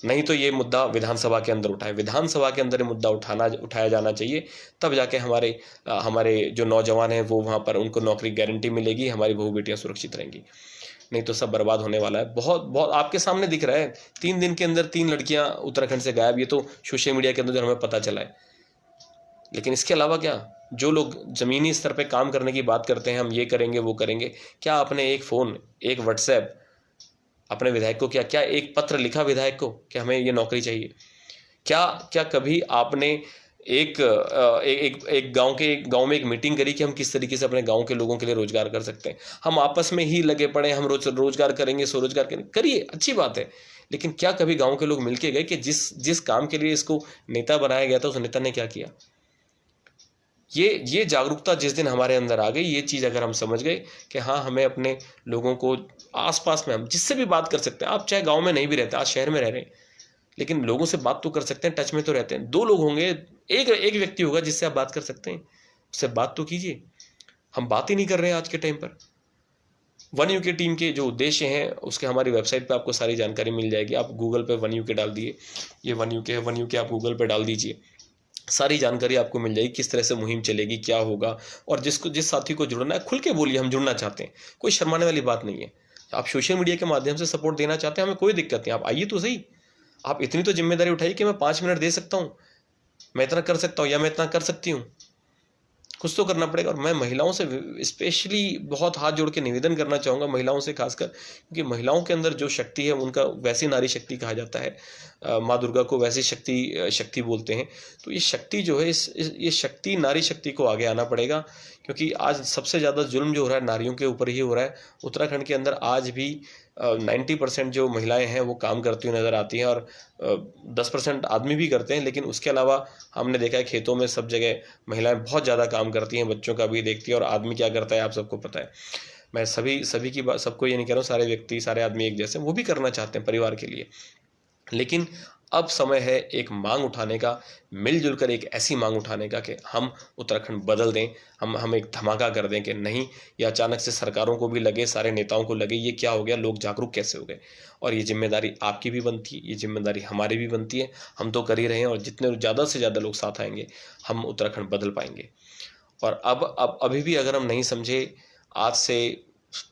नहीं तो ये मुद्दा विधानसभा के अंदर उठाए, विधानसभा के अंदर ये मुद्दा उठाया जाना चाहिए। तब जाके हमारे जो नौजवान हैं वो वहाँ पर उनको नौकरी गारंटी मिलेगी, हमारी बहू बेटियाँ सुरक्षित रहेंगी। नहीं तो सब बर्बाद होने वाला है। बहुत बहुत आपके सामने दिख रहा है, 3 दिन के अंदर 3 लड़कियां उत्तराखंड से गायब। ये तो सोशल मीडिया के अंदर जो हमें पता चला है। लेकिन इसके अलावा क्या, जो लोग जमीनी स्तर पे काम करने की बात करते हैं, हम ये करेंगे वो करेंगे, क्या अपने एक फ़ोन, एक व्हाट्सएप अपने विधायक को, क्या एक पत्र लिखा विधायक को कि हमें ये नौकरी चाहिए? क्या कभी आपने एक गांव में एक मीटिंग करी कि हम किस तरीके से अपने गांव के लोगों के लिए रोजगार कर सकते हैं? हम आपस में ही लगे पड़े, हम रोजगार करेंगे, स्वरोजगार करेंगे, करिए, अच्छी बात है। लेकिन क्या कभी गांव के लोग मिलके गए कि जिस काम के लिए इसको नेता बनाया गया था उस नेता ने क्या किया? ये जागरूकता जिस दिन हमारे अंदर आ गई, ये चीज़ अगर हम समझ गए कि हाँ, हमें अपने लोगों को आसपास में, हम जिससे भी बात कर सकते हैं, आप चाहे गांव में नहीं भी रहते, आज शहर में रह रहे हैं, लेकिन लोगों से बात तो कर सकते हैं, टच में तो रहते हैं। 2 लोग होंगे, एक व्यक्ति होगा जिससे आप बात कर सकते हैं, उससे बात तो कीजिए। हम बात ही नहीं कर रहे हैं आज के टाइम पर। वन यू के टीम के जो उद्देश्य हैं उसके हमारी वेबसाइट पे आपको सारी जानकारी मिल जाएगी। आप गूगल पे वन यू के डाल दिए, ये वन यू के है, वन यू के आप गूगल पे डाल दीजिए, सारी जानकारी आपको मिल जाएगी, किस तरह से मुहिम चलेगी, क्या होगा। और जिस साथी को जुड़ना है, खुल के बोलिए हम जुड़ना चाहते हैं, कोई शर्माने वाली बात नहीं है। आप सोशल मीडिया के माध्यम से सपोर्ट देना चाहते हैं, हमें कोई दिक्कत नहीं, आप आइए तो सही। आप इतनी तो जिम्मेदारी उठाइए कि मैं 5 मिनट दे सकता हूँ, मैं इतना कर सकता हूँ या मैं इतना कर सकती हूँ, कुछ तो करना पड़ेगा। और मैं महिलाओं से स्पेशली बहुत हाथ जोड़ के निवेदन करना चाहूँगा, महिलाओं से खासकर, क्योंकि महिलाओं के अंदर जो शक्ति है, उनका वैसी नारी शक्ति कहा जाता है, माँ दुर्गा को वैसी शक्ति बोलते हैं। तो ये शक्ति जो है, ये शक्ति, नारी शक्ति को आगे आना पड़ेगा, क्योंकि आज सबसे ज़्यादा जुल्म जो हो रहा है नारियों के ऊपर ही हो रहा है। उत्तराखंड के अंदर आज भी 90% जो महिलाएं हैं वो काम करती हुई नज़र आती हैं, और 10% आदमी भी करते हैं। लेकिन उसके अलावा हमने देखा है खेतों में सब जगह महिलाएं बहुत ज़्यादा काम करती हैं, बच्चों का भी देखती हैं। और आदमी क्या करता है आप सबको पता है। मैं सभी की बात, सबको ये नहीं कह रहा हूँ, सारे व्यक्ति, सारे आदमी एक जैसे, वो भी करना चाहते हैं परिवार के लिए। लेकिन अब समय है एक मांग उठाने का, मिलजुल कर एक ऐसी मांग उठाने का कि हम उत्तराखंड बदल दें, हम एक धमाका कर दें कि नहीं, ये अचानक से सरकारों को भी लगे, सारे नेताओं को लगे ये क्या हो गया, लोग जागरूक कैसे हो गए। और ये जिम्मेदारी आपकी भी बनती है, ये जिम्मेदारी हमारी भी बनती है। हम तो कर ही रहे हैं, और जितने ज़्यादा से ज़्यादा लोग साथ आएंगे, हम उत्तराखंड बदल पाएंगे। और अब अभी भी अगर हम नहीं समझे, आज से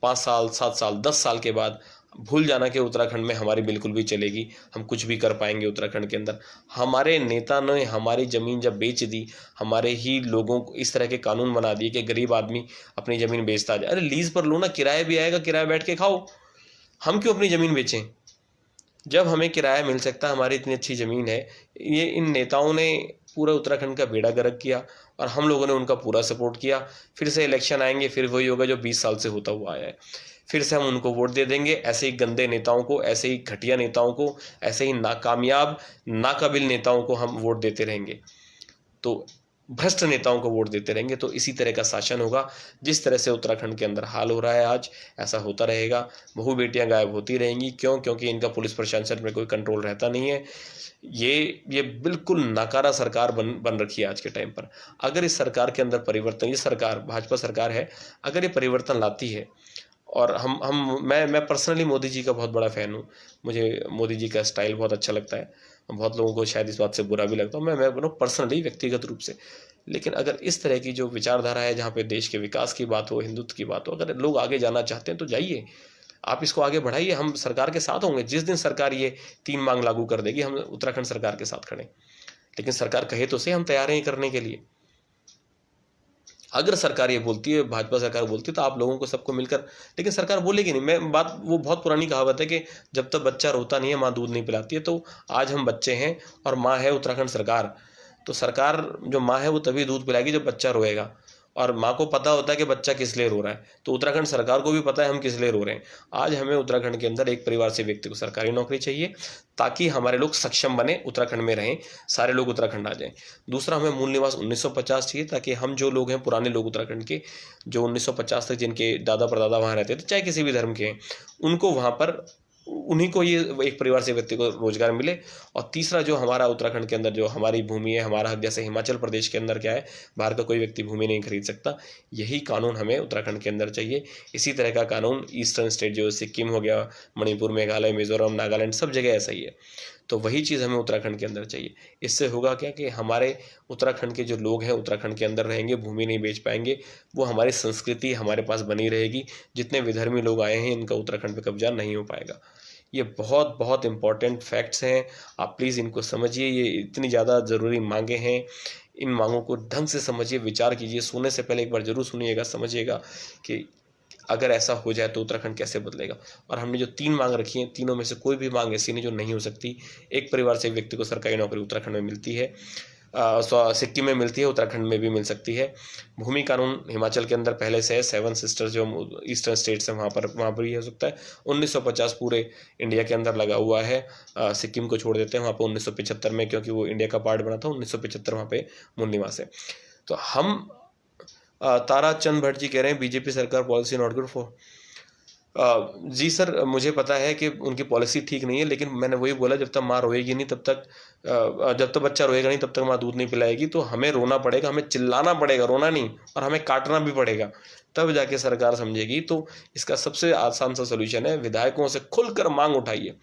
5 साल, 7 साल, 10 साल के बाद भूल जाना कि उत्तराखंड में हमारी बिल्कुल भी चलेगी, हम कुछ भी कर पाएंगे उत्तराखंड के अंदर। हमारे नेता ने हमारी ज़मीन जब बेच दी, हमारे ही लोगों को इस तरह के कानून बना दिए कि गरीब आदमी अपनी ज़मीन बेचता जाए। अरे लीज़ पर लो ना, किराया भी आएगा, किराया बैठ के खाओ। हम क्यों अपनी ज़मीन बेचें जब हमें किराया मिल सकता है, हमारी इतनी अच्छी ज़मीन है। ये इन नेताओं ने पूरा उत्तराखंड का बेड़ा गर्क किया, और हम लोगों ने उनका पूरा सपोर्ट किया। फिर से इलेक्शन आएंगे, फिर वही होगा जो 20 साल से होता हुआ आया है। फिर से हम उनको वोट दे देंगे, ऐसे ही गंदे नेताओं को, ऐसे ही घटिया नेताओं को, ऐसे ही नाकामयाब, नाकाबिल नेताओं को हम वोट देते रहेंगे। तो भ्रष्ट नेताओं को वोट देते रहेंगे, तो इसी तरह का शासन होगा। जिस तरह से उत्तराखंड के अंदर हाल हो रहा है आज, ऐसा होता रहेगा। बहू बेटियां गायब होती रहेंगी। क्यों? क्योंकि इनका पुलिस प्रशासन में कोई कंट्रोल रहता नहीं है। ये बिल्कुल नाकारा सरकार बन रखी है आज के टाइम पर। अगर इस सरकार के अंदर परिवर्तन, ये सरकार भाजपा सरकार है, अगर ये परिवर्तन लाती है, और मैं पर्सनली मोदी जी का बहुत बड़ा फ़ैन हूँ। मुझे मोदी जी का स्टाइल बहुत अच्छा लगता है। बहुत लोगों को शायद इस बात से बुरा भी लगता है, मैं बोलूँ पर्सनली, व्यक्तिगत रूप से। लेकिन अगर इस तरह की जो विचारधारा है, जहाँ पे देश के विकास की बात हो, हिंदुत्व की बात हो, अगर लोग आगे जाना चाहते हैं तो जाइए, आप इसको आगे बढ़ाइए। हम सरकार के साथ होंगे। जिस दिन सरकार ये 3 मांग लागू कर देगी, हम उत्तराखंड सरकार के साथ खड़े। लेकिन सरकार कहे तो सही, हम तैयार हैं करने के लिए। अगर सरकार ये बोलती है, भाजपा सरकार बोलती है, तो आप लोगों को सबको मिलकर, लेकिन सरकार बोलेगी नहीं। मैं बात, वो बहुत पुरानी कहावत है कि जब तक बच्चा रोता नहीं है माँ दूध नहीं पिलाती है। तो आज हम बच्चे हैं और माँ है उत्तराखंड सरकार। तो सरकार जो माँ है वो तभी दूध पिलाएगी जब बच्चा रोएगा, और माँ को पता होता है कि बच्चा किस लिए रो रहा है। तो उत्तराखंड सरकार को भी पता है हम किस लिए रो रहे हैं। आज हमें उत्तराखंड के अंदर एक परिवार से व्यक्ति को सरकारी नौकरी चाहिए, ताकि हमारे लोग सक्षम बने, उत्तराखंड में रहें, सारे लोग उत्तराखंड आ जाएं। दूसरा, हमें मूल निवास 1950 चाहिए, ताकि हम जो लोग हैं पुराने लोग उत्तराखंड के, जो 1950 तक जिनके दादा परदादा वहाँ रहते थे, चाहे किसी भी धर्म के हैं, उनको वहाँ पर, उन्हीं को, ये एक परिवार से व्यक्ति को रोजगार मिले। और तीसरा, जो हमारा उत्तराखंड के अंदर जो हमारी भूमि है, हमारा हक, जैसे हिमाचल प्रदेश के अंदर क्या है, बाहर का कोई व्यक्ति भूमि नहीं खरीद सकता, यही कानून हमें उत्तराखंड के अंदर चाहिए। इसी तरह का कानून ईस्टर्न स्टेट, जो सिक्किम हो गया, मणिपुर, मेघालय, मिजोरम, नागालैंड, सब जगह ऐसा ही है। तो वही चीज़ हमें उत्तराखंड के अंदर चाहिए। इससे होगा क्या कि हमारे उत्तराखंड के जो लोग हैं उत्तराखंड के अंदर रहेंगे, भूमि नहीं बेच पाएंगे, वो हमारी संस्कृति हमारे पास बनी रहेगी। जितने विधर्मी लोग आए हैं, इनका उत्तराखंड पे कब्जा नहीं हो पाएगा। ये बहुत बहुत इंपॉर्टेंट फैक्ट्स हैं, आप प्लीज़ इनको समझिए। ये इतनी ज़्यादा ज़रूरी मांगे हैं, इन मांगों को ढंग से समझिए, विचार कीजिए। सोने से पहले एक बार जरूर सुनिएगा, समझिएगा कि अगर ऐसा हो जाए तो उत्तराखंड कैसे बदलेगा। और हमने जो 3 मांग रखी हैं, तीनों में से कोई भी मांग ऐसी नहीं जो नहीं हो सकती। एक परिवार से एक व्यक्ति को सरकारी नौकरी उत्तराखंड में मिलती है, सिक्किम में मिलती है, उत्तराखंड में भी मिल सकती है। भूमि कानून हिमाचल के अंदर पहले से है, 7 सिस्टर्स जो ईस्टर्न स्टेट्स हैं वहाँ पर भी हो सकता है। 1950 पूरे इंडिया के अंदर लगा हुआ है। सिक्किम को छोड़ देते हैं, वहाँ पर 1975 में, क्योंकि वो इंडिया का पार्ट बना था, 1975 वहाँ पे मूल निवास है। तो हम, तारा चंद भट्ट जी कह रहे हैं बीजेपी सरकार पॉलिसी नॉट गुड फॉर। जी सर, मुझे पता है कि उनकी पॉलिसी ठीक नहीं है, लेकिन मैंने वही बोला, जब तक माँ रोएगी नहीं तब तक, जब तक बच्चा रोएगा नहीं तब तक माँ दूध नहीं पिलाएगी। तो हमें रोना पड़ेगा, हमें चिल्लाना पड़ेगा, रोना नहीं, और हमें काटना भी पड़ेगा, तब जाके सरकार समझेगी। तो इसका सबसे आसान सा सोल्यूशन है, विधायकों से खुलकर मांग उठाइए,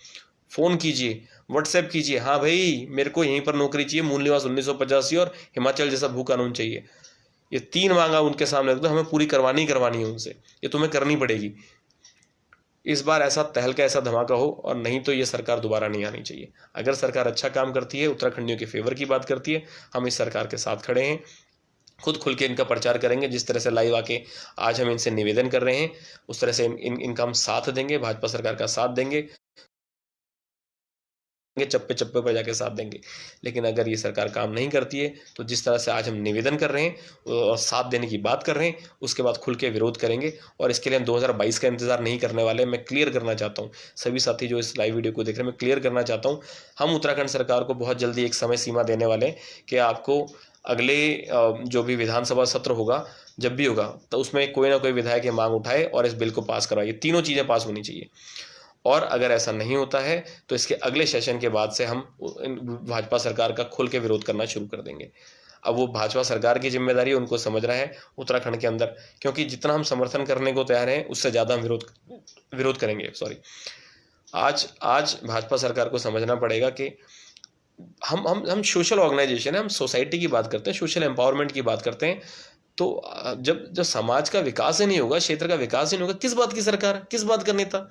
फ़ोन कीजिए, व्हाट्सएप कीजिए, हाँ भाई मेरे को यहीं पर नौकरी चाहिए, मूल निवास 1985 और हिमाचल जैसा भू कानून चाहिए। ये 3 मांगा उनके सामने रख दो, हमें पूरी करवानी ही करवानी है उनसे, ये तुम्हें करनी पड़ेगी। इस बार ऐसा तहलका, ऐसा धमाका हो, और नहीं तो ये सरकार दोबारा नहीं आनी चाहिए। अगर सरकार अच्छा काम करती है, उत्तराखंडियों के फेवर की बात करती है, हम इस सरकार के साथ खड़े हैं, खुद खुल के इनका प्रचार करेंगे। जिस तरह से लाइव आके आज हम इनसे निवेदन कर रहे हैं, उस तरह से इनका हम साथ देंगे, भाजपा सरकार का साथ देंगे, चप्पे चप्पे पर जाके साथ देंगे। लेकिन अगर ये सरकार काम नहीं करती है, तो जिस तरह से आज हम निवेदन कर रहे हैं और साथ देने की बात कर रहे हैं, उसके बाद खुल के विरोध करेंगे। और इसके लिए हम 2022 का इंतजार नहीं करने वाले। मैं क्लियर करना चाहता हूँ, सभी साथी जो इस लाइव वीडियो को देख रहे हैं, मैं क्लियर करना चाहता हूँ, हम उत्तराखंड सरकार को बहुत जल्दी एक समय सीमा देने वाले हैं कि आपको अगले जो भी विधानसभा सत्र होगा, जब भी होगा, तो उसमें कोई ना कोई विधायक ये मांग उठाए और इस बिल को पास करवाइए। तीनों चीज़ें पास होनी चाहिए। और अगर ऐसा नहीं होता है तो इसके अगले सेशन के बाद से हम भाजपा सरकार का खुल के विरोध करना शुरू कर देंगे। अब वो भाजपा सरकार की जिम्मेदारी है, उनको समझ रहा है उत्तराखंड के अंदर, क्योंकि जितना हम समर्थन करने को तैयार हैं, उससे ज़्यादा हम विरोध करेंगे। सॉरी, आज भाजपा सरकार को समझना पड़ेगा कि हम सोशल ऑर्गेनाइजेशन है, हम सोसाइटी की बात करते हैं, सोशल एम्पावरमेंट की बात करते हैं। तो जब समाज का विकास ही नहीं होगा, क्षेत्र का विकास ही नहीं होगा, किस बात की सरकार, किस बात का नेता।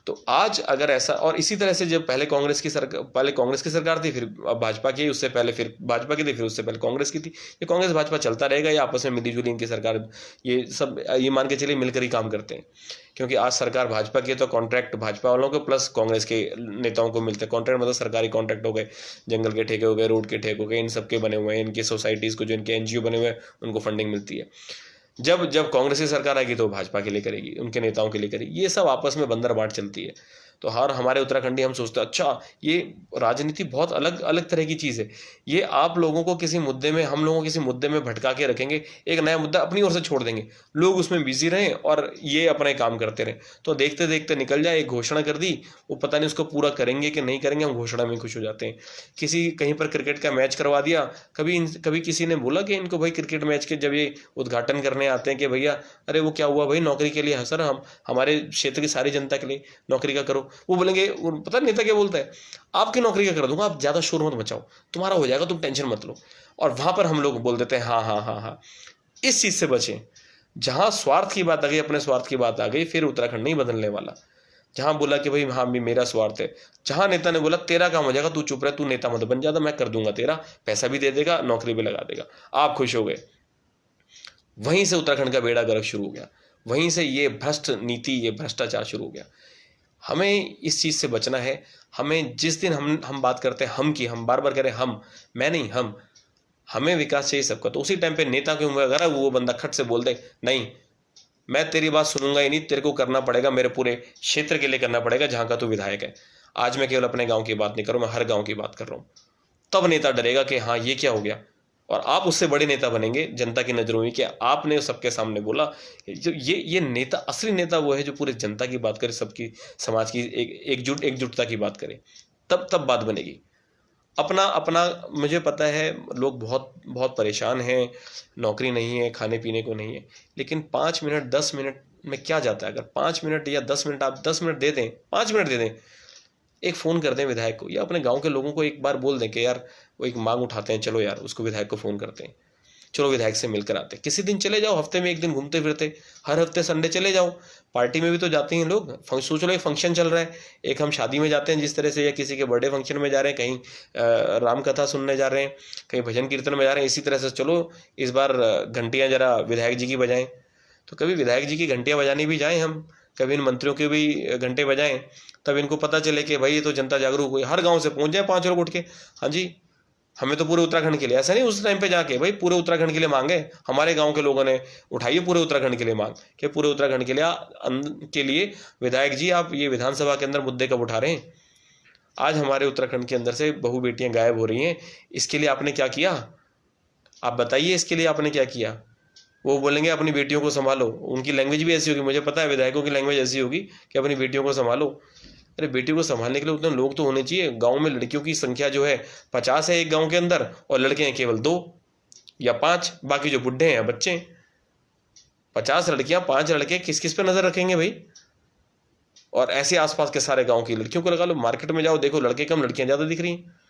तो आज अगर ऐसा, और इसी तरह से जब पहले कांग्रेस की सरकार थी, फिर भाजपा की, उससे पहले फिर भाजपा की थी, फिर उससे पहले कांग्रेस की थी। ये कांग्रेस भाजपा चलता रहेगा, ये आपस में मिलीजुली इनकी सरकार, ये सब ये मान के चलिए मिलकर ही काम करते हैं। क्योंकि आज सरकार भाजपा की है, तो कॉन्ट्रैक्ट भाजपा वालों को प्लस कांग्रेस के नेताओं को मिलते हैं। कॉन्ट्रैक्ट मतलब सरकारी कॉन्ट्रैक्ट हो गए, जंगल के ठेके हो गए, रोड के ठेके हो गए, इन सब के बने हुए हैं, इनकी सोसाइटीज़ को, जो इनके NGO बने हुए हैं, उनको फंडिंग मिलती है। जब कांग्रेस की सरकार आएगी तो भाजपा के लिए करेगी, उनके नेताओं के लिए करेगी। ये सब आपस में बंदर बांट चलती है। तो हर हमारे उत्तराखंडी हम सोचते हैं, अच्छा ये राजनीति बहुत अलग अलग तरह की चीज़ है। ये आप लोगों को किसी मुद्दे में, हम लोगों को किसी मुद्दे में भटका के रखेंगे, एक नया मुद्दा अपनी ओर से छोड़ देंगे, लोग उसमें बिजी रहें और ये अपने काम करते रहें। तो देखते देखते निकल जाए, एक घोषणा कर दी, वो पता नहीं उसको पूरा करेंगे कि नहीं करेंगे, हम घोषणा में खुश हो जाते हैं। किसी कहीं पर क्रिकेट का मैच करवा दिया, कभी किसी ने बोला कि इनको भाई क्रिकेट मैच के जब ये उद्घाटन करने आते हैं कि भैया अरे वो क्या हुआ भाई, नौकरी के लिए है सर, हम हमारे क्षेत्र की सारी जनता के लिए नौकरी का करो। वो बोलेंगे, पता नेता क्या बोलता है, आपकी नौकरी का कर दूंगा, आप ज्यादा शोर मत मचाओ, तुम्हारा हो जाएगा, तुम टेंशन मत लो। और वहां पर हम लोग बोल देते हैं हाँ हाँ हाँ हाँ। इस चीज से बचें। जहां स्वार्थ की बात आ गई, अपने स्वार्थ की बात आ गई, फिर उत्तराखंड नहीं बदलने वाला। जहां बोला कि भाई हाँ मेरा स्वार्थ है, जहां नेता ने बोला तेरा काम हो जाएगा, तू चुप रह, तू नेता मत बन, ज्यादा मैं कर दूंगा, तेरा पैसा भी दे देगा, नौकरी भी लगा देगा, आप खुश हो गए। वहीं से उत्तराखंड का बेड़ा गर्क शुरू हो गया, वहीं से ये भ्रष्ट नीति, ये भ्रष्टाचार शुरू हो गया। हमें इस चीज़ से बचना है। हमें जिस दिन हम बात करते हैं हम बार बार कह रहे हैं मैं नहीं, हमें विकास चाहिए सबका, तो उसी टाइम पे नेता के मुंह में अगर वो बंदा खट से बोल दे नहीं मैं तेरी बात सुनूंगा ही नहीं, तेरे को करना पड़ेगा, मेरे पूरे क्षेत्र के लिए करना पड़ेगा जहां का तू विधायक है। आज मैं केवल अपने गांव की बात नहीं कर रहा हूं, मैं हर गांव की बात कर रहा हूं। तब नेता डरेगा कि हाँ ये क्या हो गया, और आप उससे बड़े नेता बनेंगे जनता की नजरों में कि आपने सबके सामने बोला। जो ये नेता, असली नेता वो है जो पूरे जनता की बात करे, सबकी समाज की एकजुटता की बात करे, तब बात बनेगी। अपना अपना मुझे पता है लोग बहुत बहुत परेशान हैं, नौकरी नहीं है, खाने पीने को नहीं है, लेकिन 5 मिनट 10 मिनट में क्या जाता है? अगर 5 मिनट या 10 मिनट आप 10 मिनट दे दें, 5 मिनट दे दें, एक फ़ोन कर दें विधायक को, या अपने गांव के लोगों को एक बार बोल दें कि यार वो एक मांग उठाते हैं, चलो यार उसको विधायक को फ़ोन करते हैं, चलो विधायक से मिलकर आते हैं। किसी दिन चले जाओ, हफ्ते में एक दिन घूमते फिरते, हर हफ्ते संडे चले जाओ। पार्टी में भी तो जाते हैं लोग, सोच लो एक फंक्शन चल रहा है, एक हम शादी में जाते हैं जिस तरह से, या किसी के बर्थडे फंक्शन में जा रहे हैं, कहीं राम कथा सुनने जा रहे हैं, कहीं भजन कीर्तन में जा रहे हैं, इसी तरह से चलो इस बार घंटियाँ जरा विधायक जी की बजाएं। तो कभी विधायक जी की घंटियाँ बजाने भी जाएं हम, कभी इन मंत्रियों के भी घंटे बजाएं, तब इनको पता चले कि भाई ये तो जनता जागरूक हुई, हर गांव से पहुंच जाए 5 लोग उठ के, हाँ जी हमें तो पूरे उत्तराखंड के लिए, ऐसा नहीं उस टाइम पे जाके भाई पूरे उत्तराखंड के लिए मांगे, हमारे गांव के लोगों ने उठाइए पूरे उत्तराखंड के लिए मांग, कि पूरे उत्तराखंड के लिए विधायक जी आप ये विधानसभा के अंदर मुद्दे कब उठा रहे हैं? आज हमारे उत्तराखंड के अंदर से बहु बेटियां गायब हो रही हैं, इसके लिए आपने क्या किया? आप बताइए इसके लिए आपने क्या किया? वो बोलेंगे अपनी बेटियों को संभालो, उनकी लैंग्वेज भी ऐसी होगी, मुझे पता है विधायकों की लैंग्वेज ऐसी होगी कि अपनी बेटियों को संभालो। अरे बेटियों को संभालने के लिए उतने लोग तो होने चाहिए। गांव में लड़कियों की संख्या जो है 50 है एक गांव के अंदर, और लड़के हैं केवल 2 या 5, बाकी जो बुढ़े हैं बच्चे हैं। 50 लड़कियां 5 लड़के, किस किस पे नजर रखेंगे भाई? और ऐसे आसपास के सारे गांव की लड़कियों को लगा लो, मार्केट में जाओ देखो लड़के कम लड़कियां ज्यादा दिख रही हैं।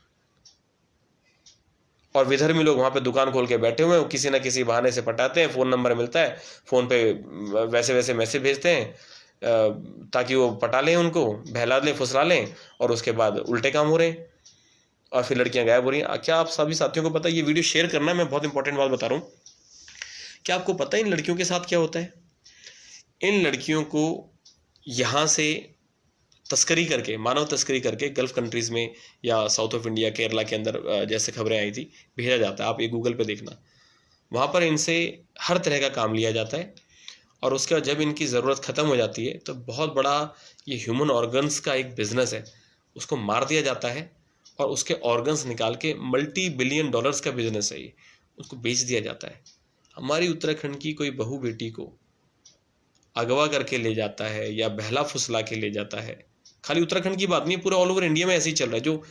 और विधर्मी लोग वहां पे दुकान खोल के बैठे हुए हैं, किसी ना किसी बहाने से पटाते हैं, फोन नंबर मिलता है, फोन पे वैसे वैसे मैसेज भेजते हैं ताकि वो पटा लें, उनको बहला लें, फुसला लें, और उसके बाद उल्टे काम हो रहे हैं और फिर लड़कियां गायब हो रही हैं। क्या आप सभी साथियों को पता है, ये वीडियो शेयर करना, मैं बहुत इंपॉर्टेंट बात बता रहा हूँ। क्या आपको पता है इन लड़कियों के साथ क्या होता है? इन लड़कियों को यहाँ से तस्करी करके, मानव तस्करी करके गल्फ कंट्रीज में या साउथ ऑफ इंडिया, केरला के अंदर जैसे खबरें आई थी, भेजा जाता है। आप ये गूगल पे देखना, वहाँ पर इनसे हर तरह का काम लिया जाता है, और उसके बाद जब इनकी ज़रूरत ख़त्म हो जाती है तो बहुत बड़ा ये ह्यूमन ऑर्गन्स का एक बिजनेस है, उसको मार दिया जाता है और उसके ऑर्गन्स निकाल के $multi-billion का बिजनेस है ये, उसको बेच दिया जाता है। हमारी उत्तराखंड की कोई बहू बेटी को अगवा करके ले जाता है या बहला फुसला के ले जाता है। खाली उत्तराखंड की बात नहीं, पूरा ऑल ओवर इंडिया में ऐसे ही चल रहा है, जो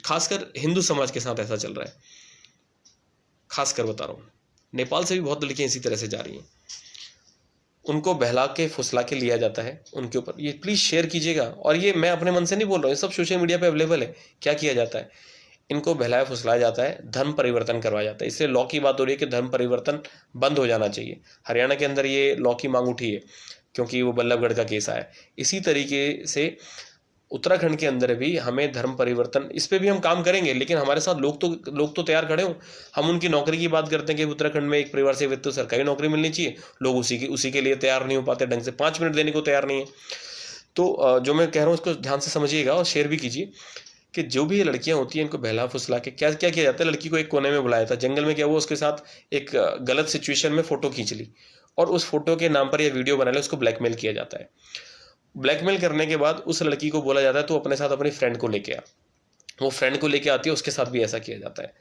खासकर हिंदू समाज के साथ ऐसा चल रहा है। खासकर बता रहा हूँ, नेपाल से भी बहुत लड़कियां इसी तरह से जा रही हैं, उनको बहला के फुसला के लिया जाता है उनके ऊपर। ये प्लीज़ शेयर कीजिएगा, और ये मैं अपने मन से नहीं बोल रहा हूँ, ये सब सोशल मीडिया पे अवेलेबल है। क्या किया जाता है? इनको बहलाया फुसलाया जाता है, धर्म परिवर्तन करवाया जाता है। इसलिए लॉ की बात हो रही है कि धर्म परिवर्तन बंद हो जाना चाहिए। हरियाणा के अंदर ये लॉ की मांग उठी है क्योंकि वो बल्लभगढ़ का केस आया। इसी तरीके से उत्तराखंड के अंदर भी हमें धर्म परिवर्तन, इस पे भी हम काम करेंगे, लेकिन हमारे साथ लोग तो तैयार खड़े हों। हम उनकी नौकरी की बात करते हैं कि उत्तराखंड में एक परिवार से व्यक्ति को सरकारी नौकरी मिलनी चाहिए, लोग उसी के लिए तैयार नहीं हो पाते, ढंग से 5 मिनट देने को तैयार नहीं है। तो जो मैं कह रहा हूँ उसको ध्यान से समझिएगा और शेयर भी कीजिए कि जो भी ये लड़कियां होती हैं इनको बहला फुसला के क्या क्या किया जाता है। लड़की को एक कोने में बुलाया था जंगल में, क्या हुआ उसके साथ एक गलत सिचुएशन में फोटो खींच ली, और उस फोटो के नाम पर यह वीडियो बना ले, उसको ब्लैकमेल किया जाता है। ब्लैकमेल करने के बाद उस लड़की को बोला जाता है तो अपने साथ अपनी फ्रेंड को लेके आ। वो फ्रेंड को लेके आती है, उसके साथ भी ऐसा किया जाता है।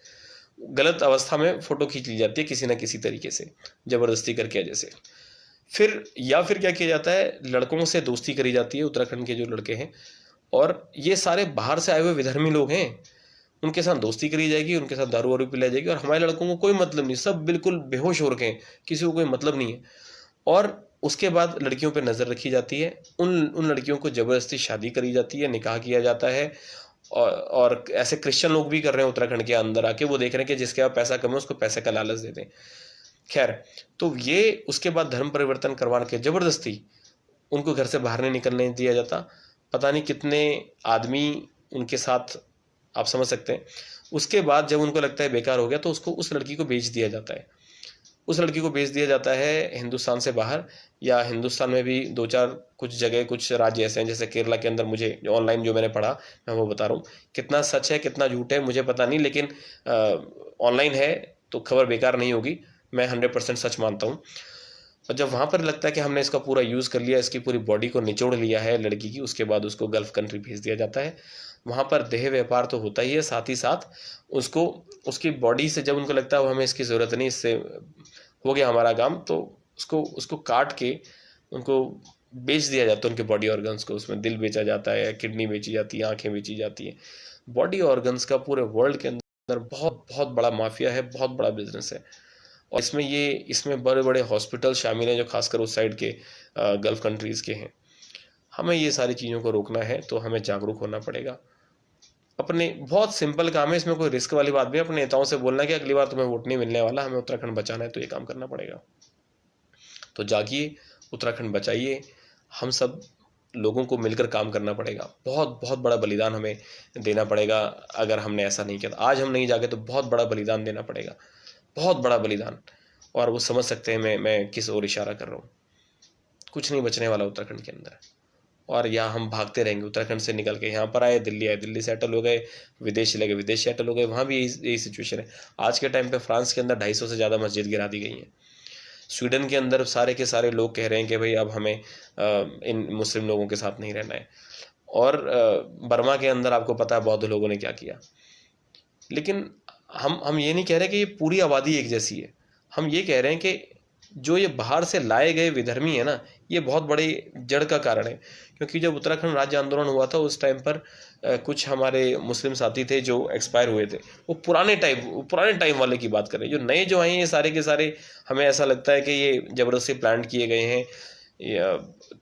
गलत अवस्था में फोटो खींच ली जाती है किसी ना किसी तरीके से, जबरदस्ती करके जैसे। फिर क्या किया जाता है, लड़कों से दोस्ती करी जाती है, उत्तराखंड के जो लड़के हैं, और ये सारे बाहर से आए हुए विधर्मी लोग हैं, उनके साथ दोस्ती करी जाएगी, उनके साथ दारू वारू पिलाई जाएगी, और हमारे लड़कों को कोई मतलब नहीं, सब बिल्कुल बेहोश हो रखे हैं, किसी को कोई मतलब नहीं है। और उसके बाद लड़कियों पर नज़र रखी जाती है, उन लड़कियों को ज़बरदस्ती शादी करी जाती है, निकाह किया जाता है। और ऐसे क्रिश्चियन लोग भी कर रहे हैं उत्तराखंड के अंदर आके, वो देख रहे हैं कि जिसके पास पैसा कम है उसको पैसे का लालच देते हैं। खैर, तो ये उसके बाद धर्म परिवर्तन करवा के ज़बरदस्ती उनको घर से बाहर नहीं निकलने दिया जाता। पता नहीं कितने आदमी उनके साथ, आप समझ सकते हैं। उसके बाद जब उनको लगता है बेकार हो गया तो उस लड़की को बेच दिया जाता है। उस लड़की को भेज दिया जाता है हिंदुस्तान से बाहर, या हिंदुस्तान में भी दो चार कुछ जगह कुछ राज्य ऐसे हैं जैसे केरला के अंदर, मुझे ऑनलाइन जो मैंने पढ़ा मैं वो बता रहा हूँ। कितना सच है कितना झूठ है मुझे पता नहीं, लेकिन ऑनलाइन है तो खबर बेकार नहीं होगी, मैं 100% सच मानता हूँ। और जब वहाँ पर लगता है कि हमने इसका पूरा यूज़ कर लिया, इसकी पूरी बॉडी को निचोड़ लिया है लड़की की, उसके बाद उसको गल्फ कंट्री भेज दिया जाता है। वहाँ पर देह व्यापार तो होता ही है, साथ ही साथ उसको उसकी बॉडी से जब उनको लगता है हमें इसकी ज़रूरत नहीं, इससे हो गया हमारा काम, तो उसको उसको काट के उनको बेच दिया जाता है, उनके बॉडी ऑर्गन्स को। उसमें दिल बेचा जाता है, किडनी बेची जाती है, आंखें बेची जाती हैं। बॉडी ऑर्गन्स का पूरे वर्ल्ड के अंदर बहुत बहुत बड़ा माफिया है, बहुत बड़ा बिजनेस है। और इसमें बड़े बड़े हॉस्पिटल शामिल हैं जो खासकर उस साइड के गल्फ कंट्रीज़ के हैं। हमें ये सारी चीज़ों को रोकना है तो हमें जागरूक होना पड़ेगा। अपने बहुत सिंपल काम है, इसमें कोई रिस्क वाली बात भी है। अपने नेताओं से बोलना कि अगली बार तुम्हें वोट नहीं मिलने वाला, हमें उत्तराखंड बचाना है तो ये काम करना पड़ेगा। तो जागिए, उत्तराखंड बचाइए, हम सब लोगों को मिलकर काम करना पड़ेगा। बहुत बहुत बड़ा बलिदान हमें देना पड़ेगा अगर हमने ऐसा नहीं किया। तो आज हम नहीं जागे तो बहुत बड़ा बलिदान देना पड़ेगा, बहुत बड़ा बलिदान। और वो समझ सकते हैं मैं किस ओर इशारा कर रहा हूँ। कुछ नहीं बचने वाला उत्तराखंड के अंदर। और यहाँ हम भागते रहेंगे, उत्तराखंड से निकल के यहाँ पर आए, दिल्ली सेटल हो गए, विदेश चले गए, विदेश सेटल हो गए, वहाँ भी यही सिचुएशन है। आज के टाइम पे फ्रांस के अंदर 250 से ज़्यादा मस्जिद गिरा दी गई हैं। स्वीडन के अंदर सारे के सारे लोग कह रहे हैं कि भाई अब हमें इन मुस्लिम लोगों के साथ नहीं रहना है। और बर्मा के अंदर आपको पता है बौद्ध लोगों ने क्या किया। लेकिन हम ये नहीं कह रहे कि ये पूरी आबादी एक जैसी है। हम ये कह रहे हैं कि जो ये बाहर से लाए गए विधर्मी है ना, ये बहुत बड़ी जड़ का कारण है। क्योंकि जब उत्तराखंड राज्य आंदोलन हुआ था उस टाइम पर कुछ हमारे मुस्लिम साथी थे जो एक्सपायर हुए थे। वो पुराने टाइम वाले की बात कर रहे हैं। जो नए जो आए हैं ये सारे के सारे, हमें ऐसा लगता है कि ये ज़बरदस्ती प्लान किए गए हैं या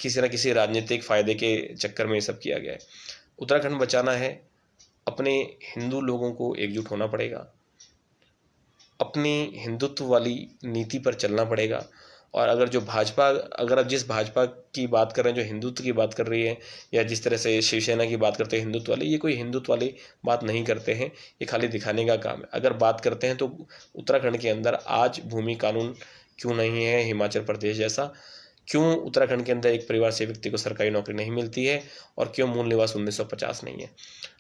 किसी न किसी राजनीतिक फ़ायदे के चक्कर में ये सब किया गया है। उत्तराखंड बचाना है, अपने हिंदू लोगों को एकजुट होना पड़ेगा, अपनी हिंदुत्व वाली नीति पर चलना पड़ेगा। और अगर आप जिस भाजपा की बात कर रहे हैं, जो हिंदुत्व की बात कर रही है, या जिस तरह से शिवसेना की बात करते हैं हिंदुत्व वाले, ये कोई हिंदुत्व वाली बात नहीं करते हैं। ये खाली दिखाने का काम है। अगर बात करते हैं तो उत्तराखंड के अंदर आज भूमि कानून क्यों नहीं है हिमाचल प्रदेश जैसा? क्यों उत्तराखंड के अंदर एक परिवार से व्यक्ति को सरकारी नौकरी नहीं मिलती है? और क्यों मूल निवास 1950 नहीं है?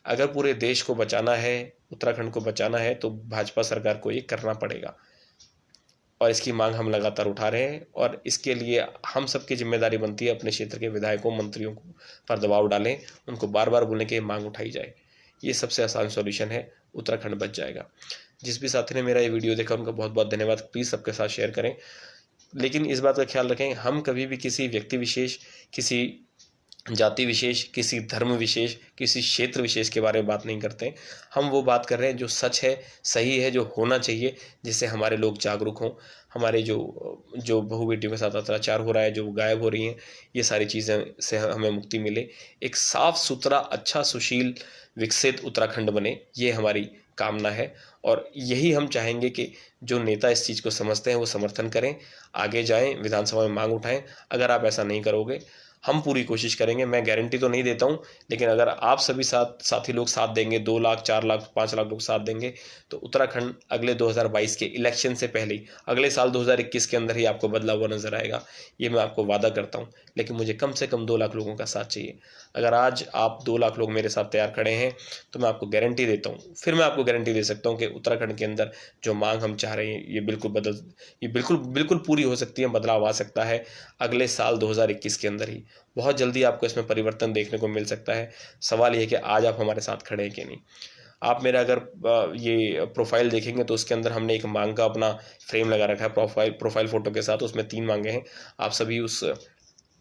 अगर पूरे देश को बचाना है, उत्तराखंड को बचाना है, तो भाजपा सरकार को ये करना पड़ेगा। और इसकी मांग हम लगातार उठा रहे हैं। और इसके लिए हम सबकी जिम्मेदारी बनती है अपने क्षेत्र के विधायकों मंत्रियों को पर दबाव डालें, उनको बार बार बोलें कि मांग उठाई जाए। ये सबसे आसान सॉल्यूशन है, उत्तराखंड बच जाएगा। जिस भी साथी ने मेरा ये वीडियो देखा उनका बहुत बहुत धन्यवाद। प्लीज़ सबके साथ शेयर करें। लेकिन इस बात का ख्याल रखें, हम कभी भी किसी व्यक्ति विशेष, किसी जाति विशेष, किसी धर्म विशेष, किसी क्षेत्र विशेष के बारे में बात नहीं करते। हम वो बात कर रहे हैं जो सच है, सही है, जो होना चाहिए, जिससे हमारे लोग जागरूक हों। हमारे जो बहू बेटियों के साथ अत्याचार हो रहा है, जो गायब हो रही हैं, ये सारी चीज़ें से हमें मुक्ति मिले। एक साफ सुथरा, अच्छा, सुशील, विकसित उत्तराखंड बने, ये हमारी कामना है। और यही हम चाहेंगे कि जो नेता इस चीज़ को समझते हैं वो समर्थन करें, आगे जाएं, विधानसभा में मांग उठाएं। अगर आप ऐसा नहीं करोगे, हम पूरी कोशिश करेंगे। मैं गारंटी तो नहीं देता हूं, लेकिन अगर आप सभी साथी लोग साथ देंगे, 2 लाख, 4 लाख, 5 लाख लोग साथ देंगे, तो उत्तराखंड अगले 2022 के इलेक्शन से पहले ही, अगले साल 2021 के अंदर ही आपको बदला हुआ नजर आएगा। ये मैं आपको वादा करता हूं। लेकिन मुझे कम से कम 2 लाख लोगों का साथ चाहिए। अगर आज आप 2 लाख लोग मेरे साथ तैयार खड़े हैं, तो मैं आपको गारंटी देता हूँ, फिर मैं आपको गारंटी दे सकता हूँ कि उत्तराखंड के अंदर जो मांग हम चाह रहे हैं, ये बिल्कुल पूरी हो सकती है, बदलाव आ सकता है अगले साल 2021 के अंदर ही। बहुत जल्दी आपको इसमें परिवर्तन देखने को मिल सकता है। सवाल ये कि आज आप हमारे साथ खड़े हैं कि नहीं। आप मेरा अगर ये प्रोफाइल देखेंगे तो उसके अंदर हमने एक मांग का अपना फ्रेम लगा रखा है प्रोफाइल फ़ोटो के साथ। उसमें 3 मांगे हैं। आप सभी उस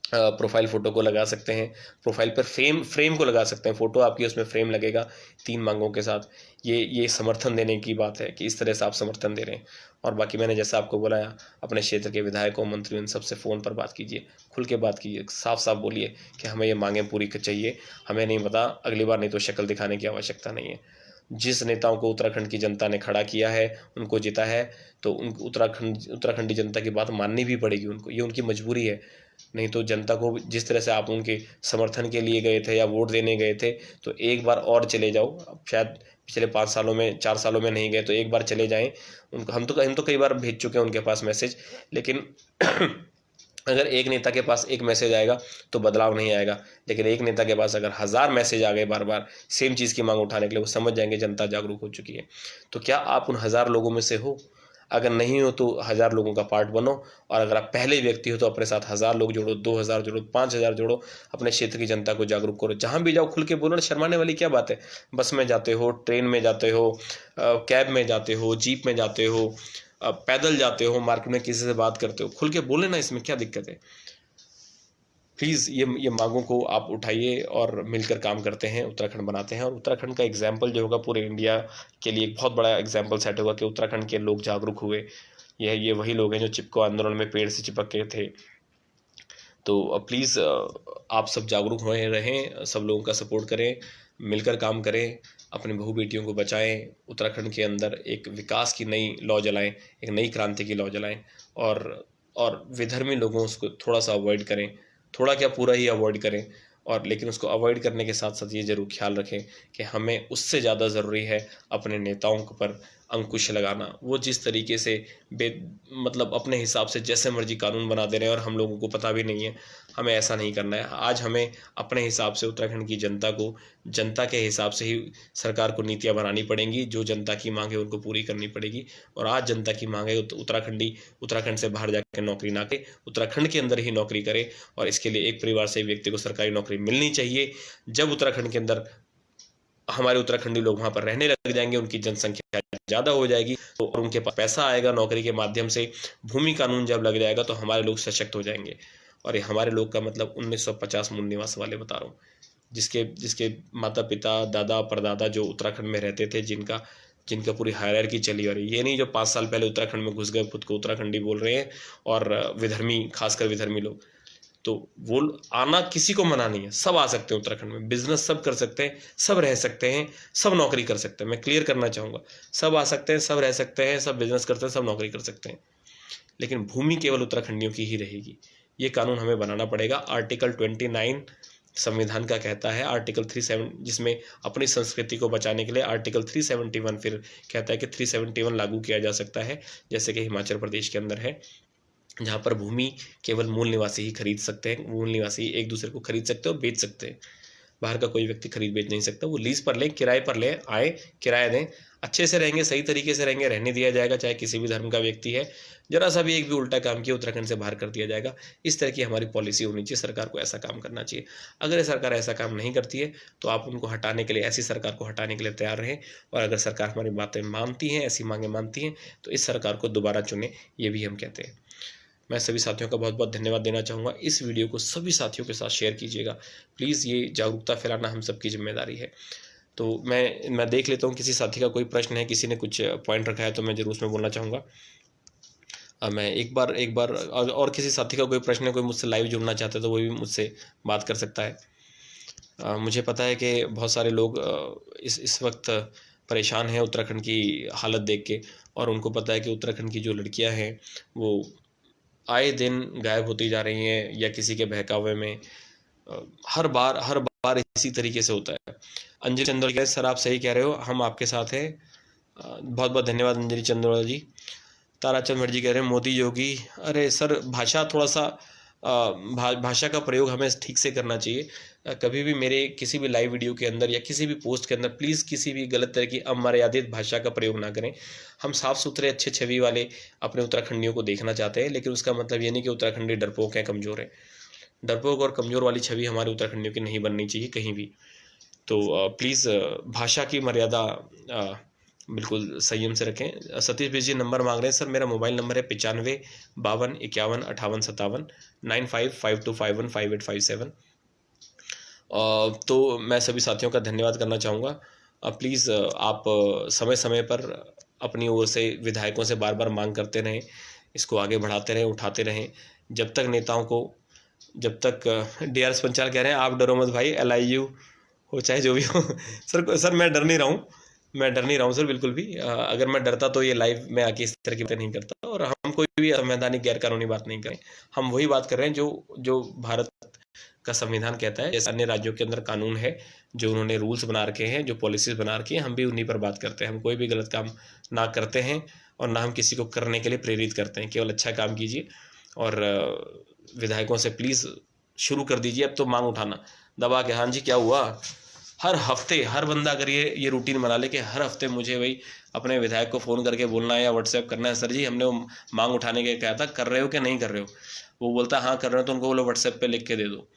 प्रोफाइल फ़ोटो को लगा सकते हैं, प्रोफाइल पर फ्रेम को लगा सकते हैं। फ़ोटो आपकी उसमें फ्रेम लगेगा 3 मांगों के साथ। ये समर्थन देने की बात है कि इस तरह से आप समर्थन दे रहे हैं। और बाकी मैंने जैसा आपको बोला, अपने क्षेत्र के विधायकों, मंत्रियों, इन सबसे फ़ोन पर बात कीजिए, खुल के बात कीजिए, साफ साफ बोलिए कि हमें ये मांगें पूरी चाहिए। हमें नहीं पता, अगली बार नहीं तो शक्ल दिखाने की आवश्यकता नहीं है। जिस नेताओं को उत्तराखंड की जनता ने खड़ा किया है, उनको जिता है, तो उन उत्तराखंडी जनता की बात माननी भी पड़ेगी उनको। ये उनकी मजबूरी है। नहीं तो जनता को जिस तरह से आप उनके समर्थन के लिए गए थे या वोट देने गए थे, तो एक बार और चले जाओ। अब शायद पिछले 5 सालों में 4 सालों में नहीं गए तो एक बार चले जाएं। उनको हम तो कई बार भेज चुके हैं उनके पास मैसेज, लेकिन अगर एक नेता के पास एक मैसेज आएगा तो बदलाव नहीं आएगा, लेकिन एक नेता के पास अगर 1000 मैसेज आ गए बार बार सेम चीज़ की मांग उठाने के लिए, वो समझ जाएंगे जनता जागरूक हो चुकी है। तो क्या आप उन 1000 लोगों में से हो? अगर नहीं हो तो 1000 लोगों का पार्ट बनो, और अगर आप पहले व्यक्ति हो तो अपने साथ 1000 लोग जोड़ो, 2000 जोड़ो, 5000 जोड़ो, अपने क्षेत्र की जनता को जागरूक करो। जहां भी जाओ खुल के बोलो, शर्माने वाली क्या बात है? बस में जाते हो, ट्रेन में जाते हो, कैब में जाते हो, जीप में जाते हो, पैदल जाते हो, मार्केट में किसी से बात करते हो, खुल के बोले ना, इसमें क्या दिक्कत है? प्लीज़ ये मांगों को आप उठाइए और मिलकर काम करते हैं, उत्तराखंड बनाते हैं। और उत्तराखंड का एग्जाम्पल जो होगा पूरे इंडिया के लिए एक बहुत बड़ा एग्जाम्पल सेट होगा कि उत्तराखंड के लोग जागरूक हुए। ये वही लोग हैं जो चिपको आंदोलन में पेड़ से चिपक के थे। तो प्लीज़ आप सब जागरूक हुए रहें, सब लोगों का सपोर्ट करें, मिलकर काम करें, अपने बहू बेटियों को बचाएं, उत्तराखंड के अंदर एक विकास की नई लौ जलाएं, एक नई क्रांति की लौ जलाएं। और विधर्मी लोगों उसको थोड़ा सा अवॉइड करें, थोड़ा क्या पूरा ही अवॉइड करें। और लेकिन उसको अवॉइड करने के साथ साथ ये ज़रूर ख्याल रखें कि हमें उससे ज़्यादा ज़रूरी है अपने नेताओं पर अंकुश लगाना। वो जिस तरीके से मतलब अपने हिसाब से जैसे मर्जी कानून बना दे रहे हैं और हम लोगों को पता भी नहीं है। हमें ऐसा नहीं करना है। आज हमें अपने हिसाब से उत्तराखंड की जनता को, जनता के हिसाब से ही सरकार को नीतियां बनानी पड़ेंगी। जो जनता की मांग है उनको पूरी करनी पड़ेगी। और आज जनता की मांग है तो उत्तराखंडी उत्तराखंड से बाहर जाकर नौकरी ना करे, उत्तराखंड के अंदर ही नौकरी करे। और इसके लिए एक परिवार से एक व्यक्ति को सरकारी नौकरी मिलनी चाहिए। जब उत्तराखंड के अंदर हमारे उत्तराखंडी लोग वहां पर रहने लग जाएंगे, उनकी जनसंख्या ज़्यादा हो जाएगी, तो और उनके पास पैसा आएगा नौकरी के माध्यम से, भूमि कानून जब लग जाएगा तो हमारे लोग सशक्त हो जाएंगे। और ये हमारे लोग का मतलब 1950 मूल निवास वाले बता रहा हूँ, जिसके जिसके माता पिता दादा परदादा जो उत्तराखंड में रहते थे, जिनका जिनका पूरी हायरार्की चली। और ये नहीं जो 5 साल पहले उत्तराखंड में घुस गए, खुद को उत्तराखंडी बोल रहे हैं, और विधर्मी, खासकर विधर्मी लोग। तो वो आना किसी को मना नहीं है, सब आ सकते हैं उत्तराखंड में, बिजनेस सब कर सकते हैं, सब रह सकते हैं, सब नौकरी कर सकते हैं। मैं क्लियर करना चाहूँगा, सब आ सकते हैं, सब रह सकते हैं, सब बिजनेस करते हैं, सब नौकरी कर सकते हैं, लेकिन भूमि केवल उत्तराखंडियों की ही रहेगी। ये कानून हमें बनाना पड़ेगा। आर्टिकल 29 संविधान का कहता है, आर्टिकल 37 जिसमें अपनी संस्कृति को बचाने के लिए आर्टिकल 371 फिर कहता है कि 371 लागू किया जा सकता है, जैसे कि हिमाचल प्रदेश के अंदर है, जहाँ पर भूमि केवल मूल निवासी ही खरीद सकते हैं। मूल निवासी एक दूसरे को खरीद सकते हैं और बेच सकते हैं, बाहर का कोई व्यक्ति खरीद बेच नहीं सकता। वो लीज पर लें, किराए पर लें, आए किराया दें, अच्छे से रहेंगे, सही तरीके से रहेंगे, रहने दिया जाएगा, चाहे किसी भी धर्म का व्यक्ति है। जरा सा भी एक भी उल्टा काम किया उत्तराखंड से बाहर कर दिया जाएगा। इस तरह की हमारी पॉलिसी होनी चाहिए, सरकार को ऐसा काम करना चाहिए। अगर ये सरकार ऐसा काम नहीं करती है तो आप उनको हटाने के लिए, ऐसी सरकार को हटाने के लिए तैयार रहें। और अगर सरकार हमारी बातें मानती हैं, ऐसी मांगें मानती हैं, तो इस सरकार को दोबारा चुने, ये भी हम कहते हैं। मैं सभी साथियों का बहुत बहुत धन्यवाद देना चाहूँगा। इस वीडियो को सभी साथियों के साथ शेयर कीजिएगा प्लीज़, ये जागरूकता फैलाना हम सबकी जिम्मेदारी है। तो मैं देख लेता हूँ किसी साथी का कोई प्रश्न है, किसी ने कुछ पॉइंट रखा है तो मैं ज़रूर उसमें बोलना चाहूँगा। मैं एक बार और किसी साथी का कोई प्रश्न है, कोई मुझसे लाइव जुड़ना चाहता है तो वो भी मुझसे बात कर सकता है। मुझे पता है कि बहुत सारे लोग इस वक्त परेशान हैं उत्तराखंड की हालत देख के, और उनको पता है कि उत्तराखंड की जो लड़कियां हैं वो आए दिन गायब होती जा रही हैं, या किसी के बहकावे में। हर बार इसी तरीके से होता है। अंजलि चंद्रोला सर, आप सही कह रहे हो, हम आपके साथ हैं। बहुत बहुत धन्यवाद अंजलि चंद्रोला जी। ताराचंद भट्ट जी कह रहे हैं मोदी योगी। अरे सर, भाषा थोड़ा सा भाषा का प्रयोग हमें ठीक से करना चाहिए। कभी भी मेरे किसी भी लाइव वीडियो के अंदर या किसी भी पोस्ट के अंदर प्लीज़ किसी भी गलत तरह की अमर्यादित भाषा का प्रयोग ना करें। हम साफ़ सुथरे अच्छे छवि वाले अपने उत्तराखंडियों को देखना चाहते हैं, लेकिन उसका मतलब ये नहीं कि उत्तराखंडी डरपोक हैं, कमज़ोर हैं। डरपोक और कमज़ोर वाली छवि हमारे उत्तराखंडियों की नहीं बननी चाहिए कहीं भी। तो प्लीज़ भाषा की मर्यादा बिल्कुल संयम से रखें। सतीश जी नंबर मांग रहे हैं। सर मेरा मोबाइल नंबर है 95 52 51 58 57 9552515857। तो मैं सभी साथियों का धन्यवाद करना चाहूँगा। प्लीज़ आप समय समय पर अपनी ओर से विधायकों से बार बार मांग करते रहें, इसको आगे बढ़ाते रहें, उठाते रहें। जब तक नेताओं को, जब तक DRS पंचाल कह रहे हैं आप डरो मत भाई, LIU हो चाहे जो भी हो। सर मैं डर नहीं रहा हूँ सर, बिल्कुल भी। अगर मैं डरता तो ये लाइव में आके इस तरह की बातें नहीं करता। और हम कोई भी असंवैधानिक गैर कानूनी बात नहीं करें, हम वही बात कर रहे हैं जो भारत का संविधान कहता है, जैसे अन्य राज्यों के अंदर कानून है, जो उन्होंने रूल्स बना रखे हैं, जो पॉलिसीज बना रखी हैं, हम भी उन्हीं पर बात करते हैं। हम कोई भी गलत काम ना करते हैं और ना हम किसी को करने के लिए प्रेरित करते हैं। केवल अच्छा काम कीजिए और विधायकों से प्लीज़ शुरू कर दीजिए अब तो मांग उठाना दबा के। हाँ जी, क्या हुआ? हर हफ्ते हर बंदा अगर ये रूटीन बना ले कि हर हफ्ते मुझे भाई अपने विधायक को फ़ोन करके बोलना है या व्हाट्सएप करना है, सर जी हमने वो मांग उठाने के कहा था, कर रहे हो कि नहीं कर रहे हो? वो बोलता है हाँ कर रहे हो, तो उनको बोलो व्हाट्सएप पे लिख के दे दो,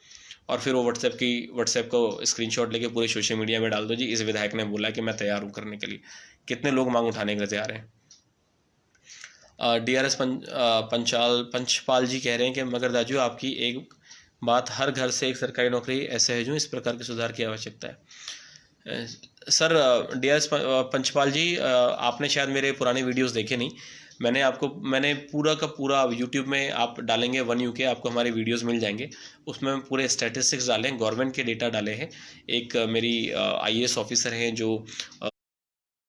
और फिर वो व्हाट्सएप को स्क्रीनशॉट लेके पूरे सोशल मीडिया में डाल दो, जी इस विधायक ने बोला कि मैं तैयार हूँ करने के लिए। कितने लोग मांग उठाने के लिए तैयार हैं? DRS पंचपाल जी कह रहे हैं कि मगर दाजू आपकी एक बात, हर घर से एक सरकारी नौकरी ऐसे है जो इस प्रकार के सुधार की आवश्यकता है। सर DRS पंचपाल जी, आपने शायद मेरे पुराने वीडियोस देखे नहीं। मैंने पूरा का पूरा यूट्यूब में आप डालेंगे 1UK, आपको हमारे वीडियोस मिल जाएंगे। उसमें पूरे स्टैटिस्टिक्स डाले हैं, गवर्नमेंट के डेटा डाले हैं। एक मेरी IAS ऑफिसर हैं जो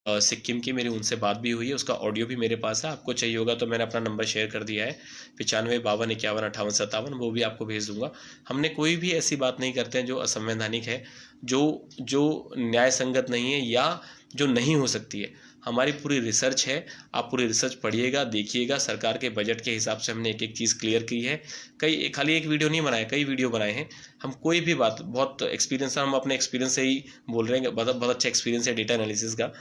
सिक्किम की, मेरी उनसे बात भी हुई है, उसका ऑडियो भी मेरे पास है। आपको चाहिए होगा तो मैंने अपना नंबर शेयर कर दिया है, 9552515857, वो भी आपको भेज दूंगा। हमने कोई भी ऐसी बात नहीं करते हैं जो असंवैधानिक है, जो न्याय संगत नहीं है या जो नहीं हो सकती है। हमारी पूरी रिसर्च है, आप पूरी रिसर्च पढ़िएगा, देखिएगा। सरकार के बजट के हिसाब से हमने एक एक चीज़ क्लियर की है। खाली एक वीडियो नहीं बनाया, कई वीडियो बनाए हैं। हम कोई भी बात, बहुत एक्सपीरियंस, हम अपने एक्सपीरियंस से ही बोल रहे हैं। बहुत अच्छा एक्सपीरियंस है डेटा एनालिसिस का,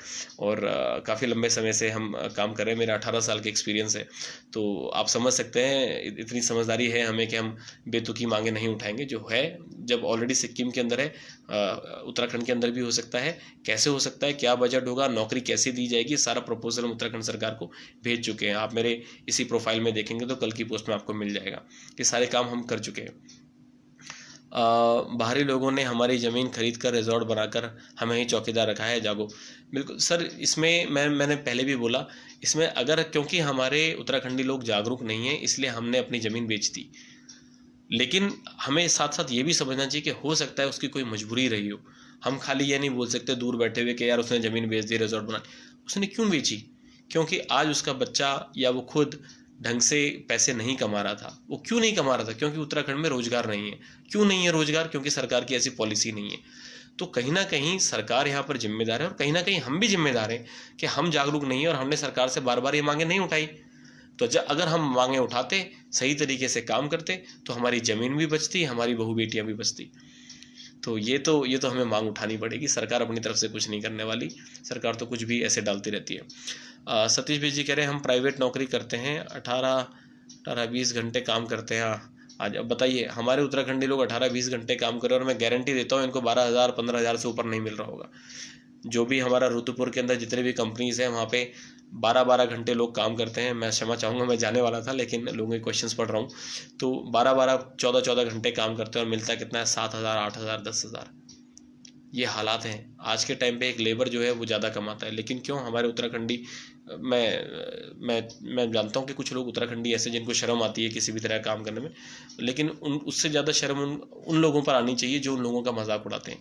और काफ़ी लंबे समय से हम काम कर रहे हैं। मेरा 18 साल का एक्सपीरियंस है, तो आप समझ सकते हैं इतनी समझदारी है हमें कि हम बेतुकी मांगे नहीं उठाएंगे। जो है, जब ऑलरेडी सिक्किम के अंदर है, उत्तराखंड के अंदर भी हो सकता है। कैसे हो सकता है, क्या बजट होगा, नौकरी कैसे दी जाएगी, सारा प्रपोजल हम उत्तराखंड सरकार को भेज चुके हैं। आप मेरे इसी प्रोफाइल में देखेंगे तो कल की पोस्ट में आपको मिल जाएगा। ये सारे काम हम कर चुके हैं। बाहरी लोगों ने हमारी ज़मीन खरीद कर रिजॉर्ट बनाकर हमें ही चौकीदार रखा है, जागो। बिल्कुल सर, इसमें मैंने पहले भी बोला, इसमें अगर क्योंकि हमारे उत्तराखंडी लोग जागरूक नहीं हैं, इसलिए हमने अपनी ज़मीन बेच दी। लेकिन हमें साथ साथ ये भी समझना चाहिए कि हो सकता है उसकी कोई मजबूरी रही हो। हम खाली ये नहीं बोल सकते दूर बैठे हुए कि यार उसने ज़मीन बेच दी रिजॉर्ट बना। उसने क्यों बेची? क्योंकि आज उसका बच्चा या वो खुद ढंग से पैसे नहीं कमा रहा था। वो क्यों नहीं कमा रहा था? क्योंकि उत्तराखंड में रोजगार नहीं है। क्यों नहीं है रोजगार? क्योंकि सरकार की ऐसी पॉलिसी नहीं है। तो कहीं ना कहीं सरकार यहाँ पर जिम्मेदार है, और कहीं ना कहीं हम भी जिम्मेदार हैं कि हम जागरूक नहीं है और हमने सरकार से बार बार ये मांगे नहीं उठाई। तो अगर हम मांगे उठाते, सही तरीके से काम करते, तो हमारी ज़मीन भी बचती, हमारी बहू बेटियां भी बचती। तो ये तो हमें मांग उठानी पड़ेगी। सरकार अपनी तरफ से कुछ नहीं करने वाली, सरकार तो कुछ भी ऐसे डालती रहती है। सतीश भाई जी कह रहे हैं हम प्राइवेट नौकरी करते हैं, 18-20 घंटे काम करते हैं। आज अब बताइए, हमारे उत्तराखंडी लोग 18-20 घंटे काम कर रहे हैं, और मैं गारंटी देता हूँ इनको 12,000-15,000 से ऊपर नहीं मिल रहा होगा। जो भी हमारा रुद्रपुर के अंदर जितने भी कंपनीज हैं, वहाँ पे 12-12 घंटे लोग काम करते हैं। मैं क्षमा चाहूँगा, मैं जाने वाला था लेकिन लोगों के क्वेश्चंस पढ़ रहा हूँ। तो 12-12, 14-14 घंटे काम करते हैं और मिलता कितना है? 7,000, 8,000, 10,000। ये हालात हैं आज के टाइम पे। एक लेबर जो है वो ज़्यादा कमाता है, लेकिन क्यों हमारे उत्तराखंडी, मैं जानता हूँ कि कुछ लोग उत्तराखंडी ऐसे जिनको शर्म आती है किसी भी तरह काम करने में, लेकिन उससे ज़्यादा शर्म उन लोगों पर आनी चाहिए जो उन लोगों का मजाक उड़ाते हैं।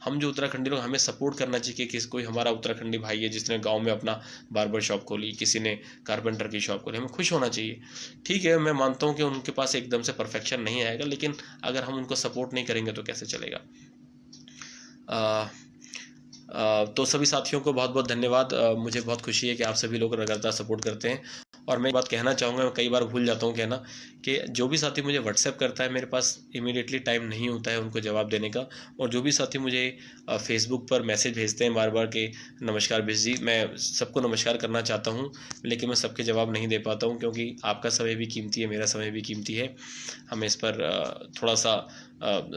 हम जो उत्तराखंडी लोग, हमें सपोर्ट करना चाहिए कि कोई हमारा उत्तराखंडी भाई है जिसने गांव में अपना बार्बर शॉप खोली, किसी ने कारपेंटर की शॉप खोली, हमें खुश होना चाहिए। ठीक है, मैं मानता हूँ कि उनके पास एकदम से परफेक्शन नहीं आएगा, लेकिन अगर हम उनको सपोर्ट नहीं करेंगे तो कैसे चलेगा। तो सभी साथियों को बहुत बहुत धन्यवाद। मुझे बहुत खुशी है कि आप सभी लोग लगातार सपोर्ट करते हैं। और मैं एक बात कहना चाहूँगा, मैं कई बार भूल जाता हूँ कहना, कि जो भी साथी मुझे व्हाट्सएप करता है, मेरे पास इमीडिएटली टाइम नहीं होता है उनको जवाब देने का। और जो भी साथी मुझे फेसबुक पर मैसेज भेजते हैं बार बार के नमस्कार बिश जी, मैं सबको नमस्कार करना चाहता हूँ, लेकिन मैं सबके जवाब नहीं दे पाता हूँ, क्योंकि आपका समय भी कीमती है, मेरा समय भी कीमती है। हमें इस पर थोड़ा सा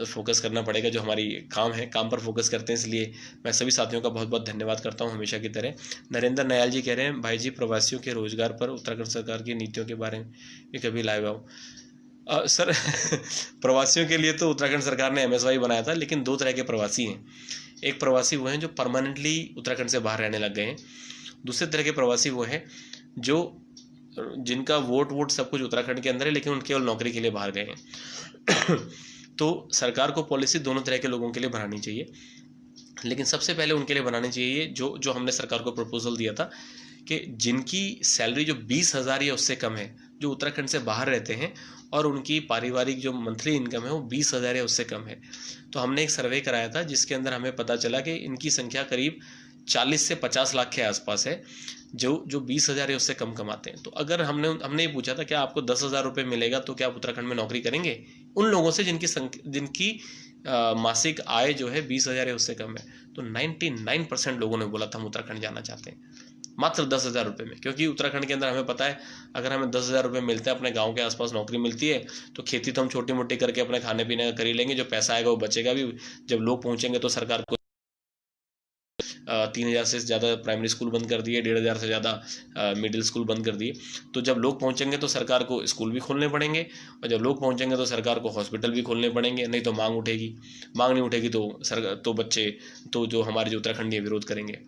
फोकस करना पड़ेगा। जो हमारी काम है, काम पर फोकस करते हैं, इसलिए मैं सभी साथियों का बहुत बहुत धन्यवाद करता हूं हमेशा की तरह। नरेंद्र नयाल जी कह रहे हैं भाई जी, प्रवासियों के रोजगार पर उत्तराखंड सरकार की नीतियों के बारे में भी कभी लाइव आओ। सर प्रवासियों के लिए तो उत्तराखंड सरकार ने MSY बनाया था, लेकिन दो तरह के प्रवासी हैं। एक प्रवासी वो हैं जो परमानेंटली उत्तराखंड से बाहर रहने लग गए हैं। दूसरे तरह के प्रवासी वो हैं जो जिनका वोट सब कुछ उत्तराखंड के अंदर है, लेकिन उनके केवल नौकरी के लिए बाहर गए हैं। तो सरकार को पॉलिसी दोनों तरह के लोगों के लिए बनानी चाहिए, लेकिन सबसे पहले उनके लिए बनानी चाहिए जो हमने सरकार को प्रपोजल दिया था, कि जिनकी सैलरी जो 20,000 या उससे कम है, जो उत्तराखंड से बाहर रहते हैं और उनकी पारिवारिक जो मंथली इनकम है वो 20,000 या उससे कम है। तो हमने एक सर्वे कराया था जिसके अंदर हमें पता चला कि इनकी संख्या करीब 40 से 50 लाख के आसपास है, जो 20,000 या उससे कम कमाते हैं। तो अगर हमने ये पूछा था क्या आपको 10,000 रुपये मिलेगा तो क्या आप उत्तराखंड में नौकरी करेंगे, उन लोगों से जिनकी मासिक आय जो है 20,000 या उससे कम है, तो 99% लोगों ने बोला था हम उत्तराखंड जाना चाहते हैं, मात्र 10,000 रुपये में। क्योंकि उत्तराखंड के अंदर हमें पता है अगर हमें 10,000 रुपये मिलते हैं, अपने गांव के आसपास नौकरी मिलती है, तो खेती तो हम छोटी मोटी करके अपने खाने पीने का कर ही लेंगे, जो पैसा आएगा वो बचेगा भी। जब लोग पहुंचेंगे तो सरकार को 3,000 से ज़्यादा प्राइमरी स्कूल बंद कर दिए, 1,500 से ज़्यादा मिडिल स्कूल बंद कर दिए। तो जब लोग पहुंचेंगे तो सरकार को स्कूल भी खोलने पड़ेंगे, और जब लोग पहुंचेंगे तो सरकार को हॉस्पिटल भी खोलने पड़ेंगे, नहीं तो मांग उठेगी। मांग नहीं उठेगी तो बच्चे तो जो हमारे जो उत्तराखंडी विरोध करेंगे।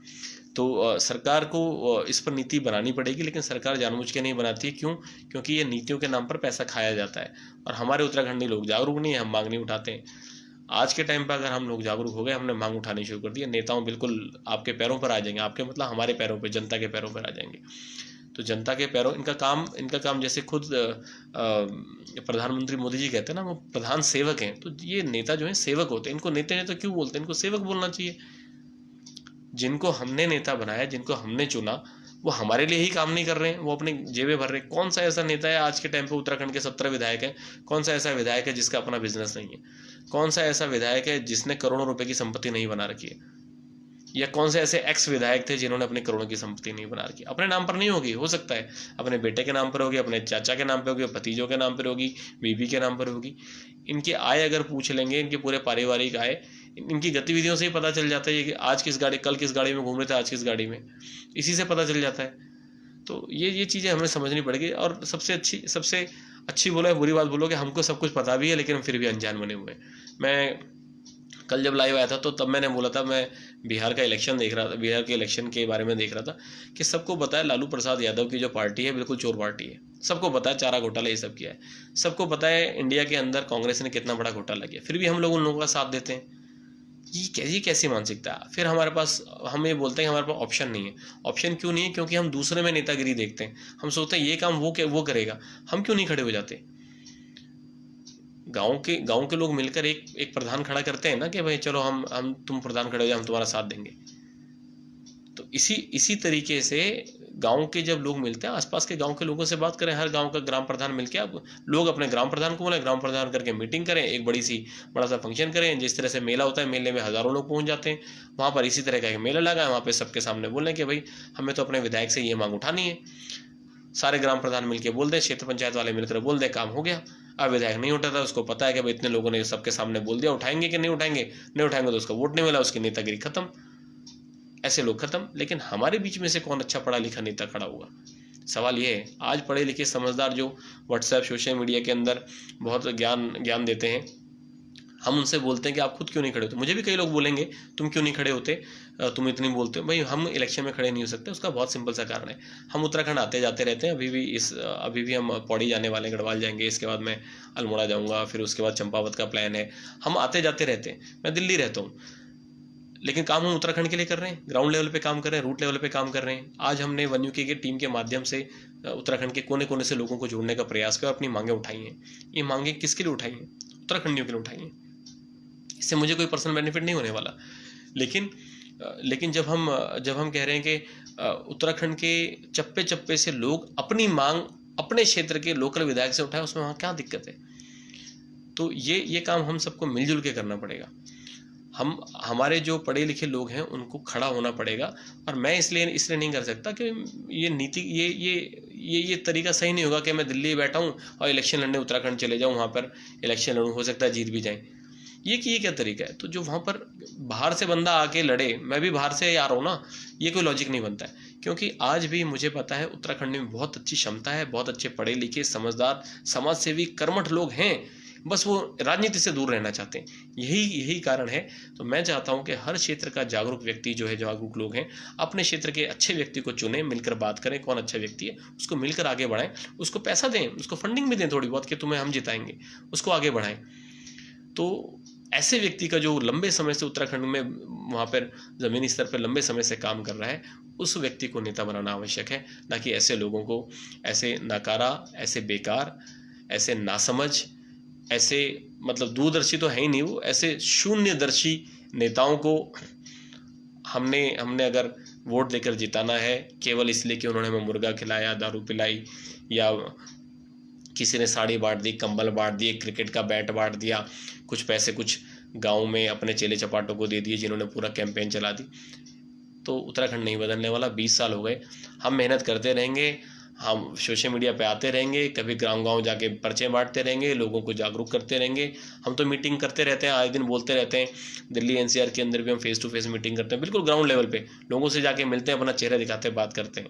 तो सरकार को इस पर नीति बनानी पड़ेगी, लेकिन सरकार जानबूझ के नहीं बनाती है। क्यों? क्योंकि ये नीतियों के नाम पर पैसा खाया जाता है, और हमारे उत्तराखंडी लोग जागरूक नहीं है, हम मांग नहीं उठाते हैं। आज के टाइम पर अगर हम लोग जागरूक हो गए, हमने मांग उठानी शुरू कर दी, नेताओं बिल्कुल आपके पैरों पर आ जाएंगे, आपके मतलब हमारे पैरों पर, जनता के पैरों पर आ जाएंगे। तो जनता के पैरों इनका काम जैसे खुद प्रधानमंत्री मोदी जी कहते हैं ना, वो प्रधान सेवक हैं। तो ये नेता जो है सेवक होते हैं, इनको नेता तो क्यों बोलते हैं, इनको सेवक बोलना चाहिए। जिनको हमने नेता बनाया, जिनको हमने चुना, वो हमारे लिए ही काम नहीं कर रहे हैं, वो अपने जेबें भर रहे हैं। कौन सा ऐसा नेता है आज के टाइम पे, उत्तराखंड के 17 विधायक हैं, कौन सा ऐसा विधायक है जिसका अपना बिजनेस नहीं है? कौन सा ऐसा विधायक है जिसने करोड़ों रुपए की संपत्ति नहीं बना रखी है? या कौन से ऐसे एक्स विधायक थे जिन्होंने अपने करोड़ों की संपत्ति नहीं बना रखी? अपने नाम पर नहीं होगी, हो सकता है अपने बेटे के नाम पर होगी, अपने चाचा के नाम पर होगी, भतीजों के नाम पर होगी, बीबी के नाम पर होगी। इनकी आय अगर पूछ लेंगे, इनके पूरे पारिवारिक आय, इनकी गतिविधियों से ही पता चल जाता है कि आज किस गाड़ी, कल किस गाड़ी में घूम रहे थे, आज किस गाड़ी में, इसी से पता चल जाता है। तो ये चीज़ें हमें समझनी पड़ेगी। और सबसे अच्छी बोलो या बुरी बात बोलो कि हमको सब कुछ पता भी है, लेकिन हम फिर भी अनजान बने हुए हैं। मैं कल जब लाइव आया था तो तब मैंने बोला था, मैं बिहार का इलेक्शन देख रहा था, बिहार के इलेक्शन के बारे में देख रहा था कि सबको पता है लालू प्रसाद यादव की जो पार्टी है बिल्कुल चोर पार्टी है। सबको पता है चारा घोटाला ये सब किया है। सबको पता है इंडिया के अंदर कांग्रेस ने कितना बड़ा घोटाला किया, फिर भी हम लोग उन लोगों का साथ देते हैं। ये कैसी मानसिकता है? फिर हमारे पास, हम ये बोलते हैं हमारे पास ऑप्शन नहीं है। ऑप्शन क्यों नहीं है? क्योंकि हम दूसरे में नेतागिरी देखते हैं। हम सोचते हैं ये काम वो करेगा, हम क्यों नहीं खड़े हो जाते? गांव के लोग मिलकर एक प्रधान खड़ा करते हैं ना कि भाई चलो हम तुम प्रधान खड़े हो जाओ, हम तुम्हारा साथ देंगे। तो इसी तरीके से गांव के जब लोग मिलते हैं, आसपास के गांव के लोगों से बात करें, हर गांव का ग्राम प्रधान मिलकर, अब लोग अपने ग्राम प्रधान को बोले, ग्राम प्रधान करके मीटिंग करें, एक बड़ा सा फंक्शन करें। जिस तरह से मेला होता है, मेले में हज़ारों लोग पहुंच जाते हैं, वहाँ पर इसी तरह का एक मेला लगा है, वहाँ पर सबके सामने बोलें कि भाई हमें तो अपने विधायक से ये मांग उठानी है। सारे ग्राम प्रधान मिलकर बोल दें, क्षेत्र पंचायत वाले मिलकर बोल दें, काम हो गया। अब विधायक नहीं उठाता, उसको पता है कि भाई इतने लोगों ने सबके सामने बोल दिया, उठाएंगे कि नहीं उठाएंगे, नहीं उठाएंगे तो उसका वोट नहीं मिला, उसकी नेतागिरी खत्म, ऐसे लोग खत्म। लेकिन हमारे बीच में से कौन अच्छा पढ़ा लिखा नेता खड़ा हुआ? सवाल ये है। आज पढ़े लिखे समझदार जो व्हाट्सएप सोशल मीडिया के अंदर बहुत ज्ञान देते हैं, हम उनसे बोलते हैं कि आप खुद क्यों नहीं खड़े होते। मुझे भी कई लोग बोलेंगे तुम क्यों नहीं खड़े होते, तुम इतनी बोलते हो। भाई हम इलेक्शन में खड़े नहीं हो सकते, उसका बहुत सिंपल सा कारण है, हम उत्तराखंड आते जाते रहते हैं। अभी भी हम पौड़ी जाने वाले हैं, गढ़वाल जाएंगे, इसके बाद मैं अल्मोड़ा जाऊँगा, फिर उसके बाद चंपावत का प्लान है। हम आते जाते रहते हैं। मैं दिल्ली रहता हूँ, लेकिन काम हम उत्तराखंड के लिए कर रहे हैं, ग्राउंड लेवल पे काम कर रहे हैं, रूट लेवल पे काम कर रहे हैं। आज हमने वन यूके की टीम के माध्यम से उत्तराखंड के कोने कोने से लोगों को जोड़ने का प्रयास किया और अपनी मांगें उठाई हैं। ये मांगें किसके लिए उठाई हैं? उत्तराखंडियों के लिए उठाई हैं। इससे मुझे कोई पर्सनल बेनिफिट नहीं होने वाला, लेकिन जब हम कह रहे हैं कि उत्तराखंड के चप्पे चप्पे से लोग अपनी मांग अपने क्षेत्र के लोकल विधायक से उठाए, उसमें वहाँ क्या दिक्कत है? तो ये काम हम सबको मिलजुल के करना पड़ेगा। हमारे जो पढ़े लिखे लोग हैं उनको खड़ा होना पड़ेगा। और मैं इसलिए नहीं कर सकता कि ये नीति ये तरीका सही नहीं होगा कि मैं दिल्ली बैठा हूँ और इलेक्शन लड़ने उत्तराखंड चले जाऊँ, वहाँ पर इलेक्शन लड़ूँ, हो सकता है जीत भी जाएं। ये क्या तरीका है? तो जो वहाँ पर बाहर से बंदा आके लड़े, मैं भी बाहर से आ रहा हूँ ना, ये कोई लॉजिक नहीं बनता है। क्योंकि आज भी मुझे पता है उत्तराखंड में बहुत अच्छी क्षमता है, बहुत अच्छे पढ़े लिखे समझदार समाज सेवी कर्मठ लोग हैं, बस वो राजनीति से दूर रहना चाहते हैं। यही कारण है। तो मैं चाहता हूं कि हर क्षेत्र का जागरूक व्यक्ति जो है, जागरूक लोग हैं, अपने क्षेत्र के अच्छे व्यक्ति को चुने, मिलकर बात करें कौन अच्छा व्यक्ति है, उसको मिलकर आगे बढ़ाएं, उसको पैसा दें, उसको फंडिंग भी दें थोड़ी बहुत कि तुम्हें हम जिताएंगे, उसको आगे बढ़ाएं। तो ऐसे व्यक्ति का जो लंबे समय से उत्तराखंड में वहाँ पर ज़मीनी स्तर पर लंबे समय से काम कर रहा है, उस व्यक्ति को नेता बनाना आवश्यक है, ना कि ऐसे लोगों को, ऐसे नकारा, ऐसे बेकार, ऐसे नासमझ, ऐसे मतलब दूरदर्शी तो है ही नहीं वो, ऐसे शून्यदर्शी नेताओं को हमने अगर वोट देकर जिताना है केवल इसलिए कि उन्होंने हमें मुर्गा खिलाया, दारू पिलाई, या किसी ने साड़ी बांट दी, कंबल बांट दिए, क्रिकेट का बैट बांट दिया, कुछ पैसे कुछ गांव में अपने चेले चपाटों को दे दिए जिन्होंने पूरा कैंपेन चला दी, तो उत्तराखंड नहीं बदलने वाला। 20 साल हो गए, हम मेहनत करते रहेंगे, हम सोशल मीडिया पे आते रहेंगे, कभी गांव जाके पर्चे बांटते रहेंगे, लोगों को जागरूक करते रहेंगे। हम तो मीटिंग करते रहते हैं, आए दिन बोलते रहते हैं। दिल्ली एनसीआर के अंदर भी हम फेस टू फेस मीटिंग करते हैं, बिल्कुल ग्राउंड लेवल पे लोगों से जाके मिलते हैं, अपना चेहरा दिखाते हैं, बात करते हैं।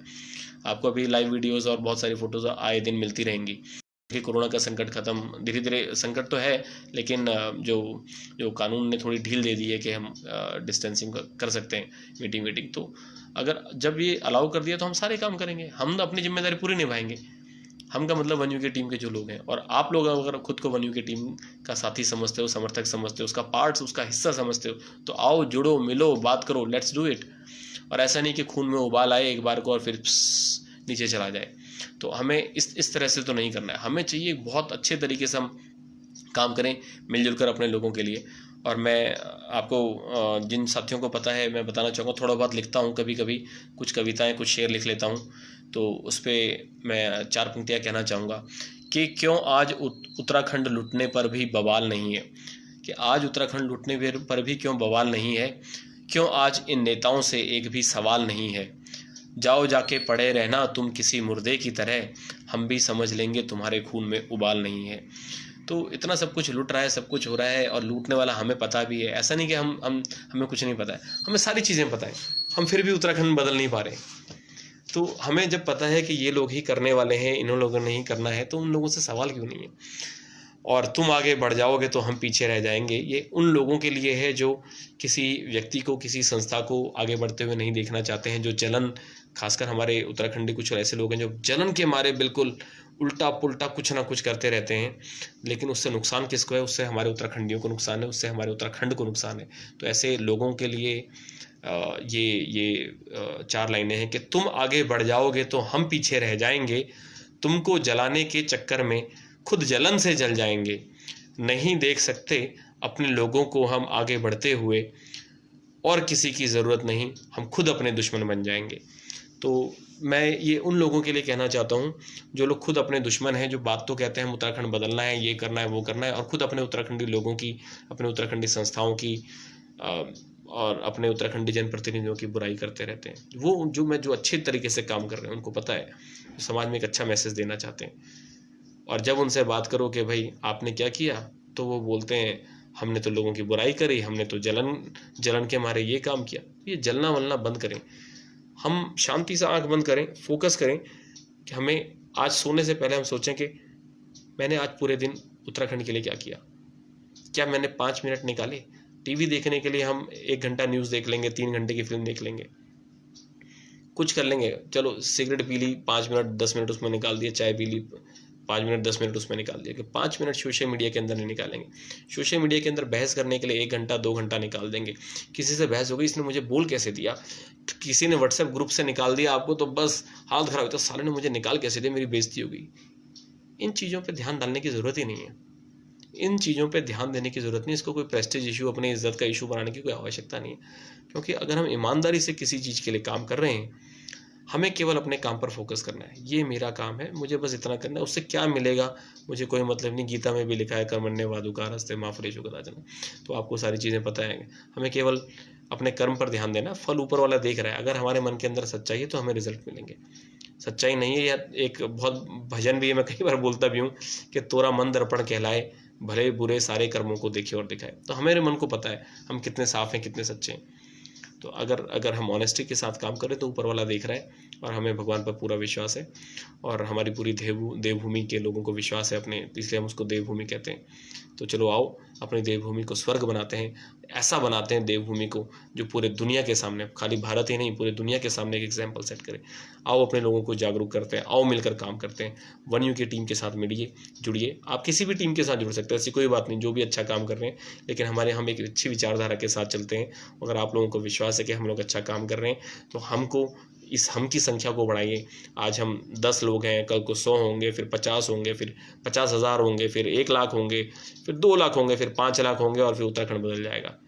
आपको अभी लाइव वीडियोज़ और बहुत सारी फोटोज़ आए दिन मिलती रहेंगी कि कोरोना का संकट खत्म, धीरे धीरे संकट तो है, लेकिन जो कानून ने थोड़ी ढील दे दी है कि हम डिस्टेंसिंग कर सकते हैं मीटिंग। तो अगर जब ये अलाउ कर दिया तो हम सारे काम करेंगे, हम अपनी जिम्मेदारी पूरी निभाएंगे। हम का मतलब वन यू की टीम के जो लोग हैं, और आप लोग अगर खुद को वन यू की टीम का साथी समझते हो, समर्थक समझते हो, उसका पार्ट्स, उसका हिस्सा समझते हो, तो आओ, जुड़ो, मिलो, बात करो, लेट्स डू इट। और ऐसा नहीं कि खून में उबाल आए एक बार को और फिर नीचे चला जाए। तो हमें इस तरह से तो नहीं करना है। हमें चाहिए बहुत अच्छे तरीके से हम काम करें मिलजुल कर अपने लोगों के लिए। और मैं आपको जिन साथियों को पता है, मैं बताना चाहूँगा, थोड़ा बहुत लिखता हूँ कभी कभी, कुछ कविताएं, कुछ शेर लिख लेता हूँ। तो उस पर मैं 4 पंक्तियाँ कहना चाहूँगा कि क्यों आज उत्तराखंड लुटने पर भी बवाल नहीं है, कि आज उत्तराखंड लुटने पर भी क्यों बवाल नहीं है, क्यों आज इन नेताओं से एक भी सवाल नहीं है। जाओ जाके पड़े रहना तुम किसी मुर्दे की तरह, हम भी समझ लेंगे तुम्हारे खून में उबाल नहीं है। तो इतना सब कुछ लूट रहा है, सब कुछ हो रहा है, और लूटने वाला हमें पता भी है। ऐसा नहीं कि हमें कुछ नहीं पता है, हमें सारी चीज़ें पता है, हम फिर भी उत्तराखंड बदल नहीं पा रहे। तो हमें जब पता है कि ये लोग ही करने वाले हैं, इन लोगों ने नहीं करना है, तो उन लोगों से सवाल क्यों नहीं है। और तुम आगे बढ़ जाओगे तो हम पीछे रह जाएंगे, ये उन लोगों के लिए है जो किसी व्यक्ति को, किसी संस्था को आगे बढ़ते हुए नहीं देखना चाहते हैं, जो जलन, खासकर हमारे उत्तराखंडी कुछ ऐसे लोग हैं जो जलन के मारे बिल्कुल उल्टा पुल्टा कुछ ना कुछ करते रहते हैं। लेकिन उससे नुकसान किसको है? उससे हमारे उत्तराखंडियों को नुकसान है, उससे हमारे उत्तराखंड को नुकसान है। तो ऐसे लोगों के लिए ये 4 लाइनें हैं कि तुम आगे बढ़ जाओगे तो हम पीछे रह जाएंगे, तुमको जलाने के चक्कर में खुद जलन से जल जाएंगे, नहीं देख सकते अपने लोगों को हम आगे बढ़ते हुए, और किसी की ज़रूरत नहीं, हम खुद अपने दुश्मन बन जाएंगे। तो मैं ये उन लोगों के लिए कहना चाहता हूँ जो लोग खुद अपने दुश्मन हैं, जो बात तो कहते हैं उत्तराखंड बदलना है, ये करना है, वो करना है, और खुद अपने उत्तराखंडी लोगों की, अपने उत्तराखंडी संस्थाओं की और अपने उत्तराखंडी जनप्रतिनिधियों की बुराई करते रहते हैं। वो जो अच्छे तरीके से काम कर रहे हैं, उनको पता है, समाज में एक अच्छा मैसेज देना चाहते हैं। और जब उनसे बात करो कि भाई आपने क्या किया, तो वो बोलते हैं हमने तो लोगों की बुराई करी, हमने तो जलन के मारे ये काम किया। ये जलना वलना बंद करें, हम शांति से आंख बंद करें, फोकस करें कि हमें आज सोने से पहले हम सोचें कि मैंने आज पूरे दिन उत्तराखंड के लिए क्या किया। क्या मैंने 5 मिनट निकाले? टीवी देखने के लिए हम 1 घंटा न्यूज़ देख लेंगे, 3 घंटे की फिल्म देख लेंगे, कुछ कर लेंगे, चलो सिगरेट पी ली, 5 मिनट 10 मिनट उसमें निकाल दिए, चाय पी ली, 5 मिनट 10 मिनट उसमें निकाल दिया, कि 5 मिनट सोशल मीडिया के अंदर नहीं निकालेंगे। सोशल मीडिया के अंदर बहस करने के लिए 1 घंटा 2 घंटा निकाल देंगे। किसी से बहस हो गई, इसने मुझे बोल कैसे दिया, किसी ने व्हाट्सएप ग्रुप से निकाल दिया आपको, तो बस हालत खराब होता, साले ने मुझे निकाल कैसे दिया, मेरी बेइज्जती हो गई। इन चीज़ों पर ध्यान डालने की ज़रूरत ही नहीं है, इन चीज़ों पे ध्यान देने की ज़रूरत नहीं। इसको कोई प्रेस्टीज इशू, अपनी इज्जत का इशू बनाने की कोई आवश्यकता नहीं है। क्योंकि अगर हम ईमानदारी से किसी चीज़ के लिए काम कर रहे हैं, हमें केवल अपने काम पर फोकस करना है। ये मेरा काम है, मुझे बस इतना करना है, उससे क्या मिलेगा मुझे कोई मतलब नहीं। गीता में भी लिखा है कर्मण्येवाधिकारस्ते हस्ते माँ फलेषु कदाचन। तो आपको सारी चीज़ें पता है, हमें केवल अपने कर्म पर ध्यान देना। फल ऊपर वाला देख रहा है। अगर हमारे मन के अंदर सच्चाई है तो हमें रिजल्ट मिलेंगे। सच्चाई नहीं है, या एक बहुत भजन भी है, मैं कई बार बोलता भी हूँ कि तोरा मन दर्पण कहलाए, भले बुरे सारे कर्मों को देखे और दिखाए। तो हमारे मन को पता है हम कितने साफ हैं, कितने सच्चे हैं। तो अगर हम ऑनेस्टी के साथ काम करें तो ऊपर वाला देख रहा है, और हमें भगवान पर पूरा विश्वास है, और हमारी पूरी देवभूमि के लोगों को विश्वास है अपने, इसलिए हम उसको देवभूमि कहते हैं। तो चलो आओ अपनी देवभूमि को स्वर्ग बनाते हैं, ऐसा बनाते हैं देवभूमि को जो पूरे दुनिया के सामने, खाली भारत ही नहीं पूरे दुनिया के सामने एक एग्जाम्पल सेट करे। आओ अपने लोगों को जागरूक करते हैं, आओ मिलकर काम करते हैं। वन यू की टीम के साथ मिलिए, जुड़िए। आप किसी भी टीम के साथ जुड़ सकते हैं, ऐसी कोई बात नहीं, जो भी अच्छा काम कर रहे हैं, लेकिन हम एक अच्छी विचारधारा के साथ चलते हैं। अगर आप लोगों को विश्वास है कि हम लोग अच्छा काम कर रहे हैं, तो हमको इस हम की संख्या को बढ़ाइए। आज हम 10 लोग हैं, कल को 100 होंगे, फिर 50 होंगे, फिर 50,000 होंगे, फिर 1 लाख होंगे, फिर 2 लाख होंगे, फिर 5 लाख होंगे और फिर उत्तराखंड बदल जाएगा।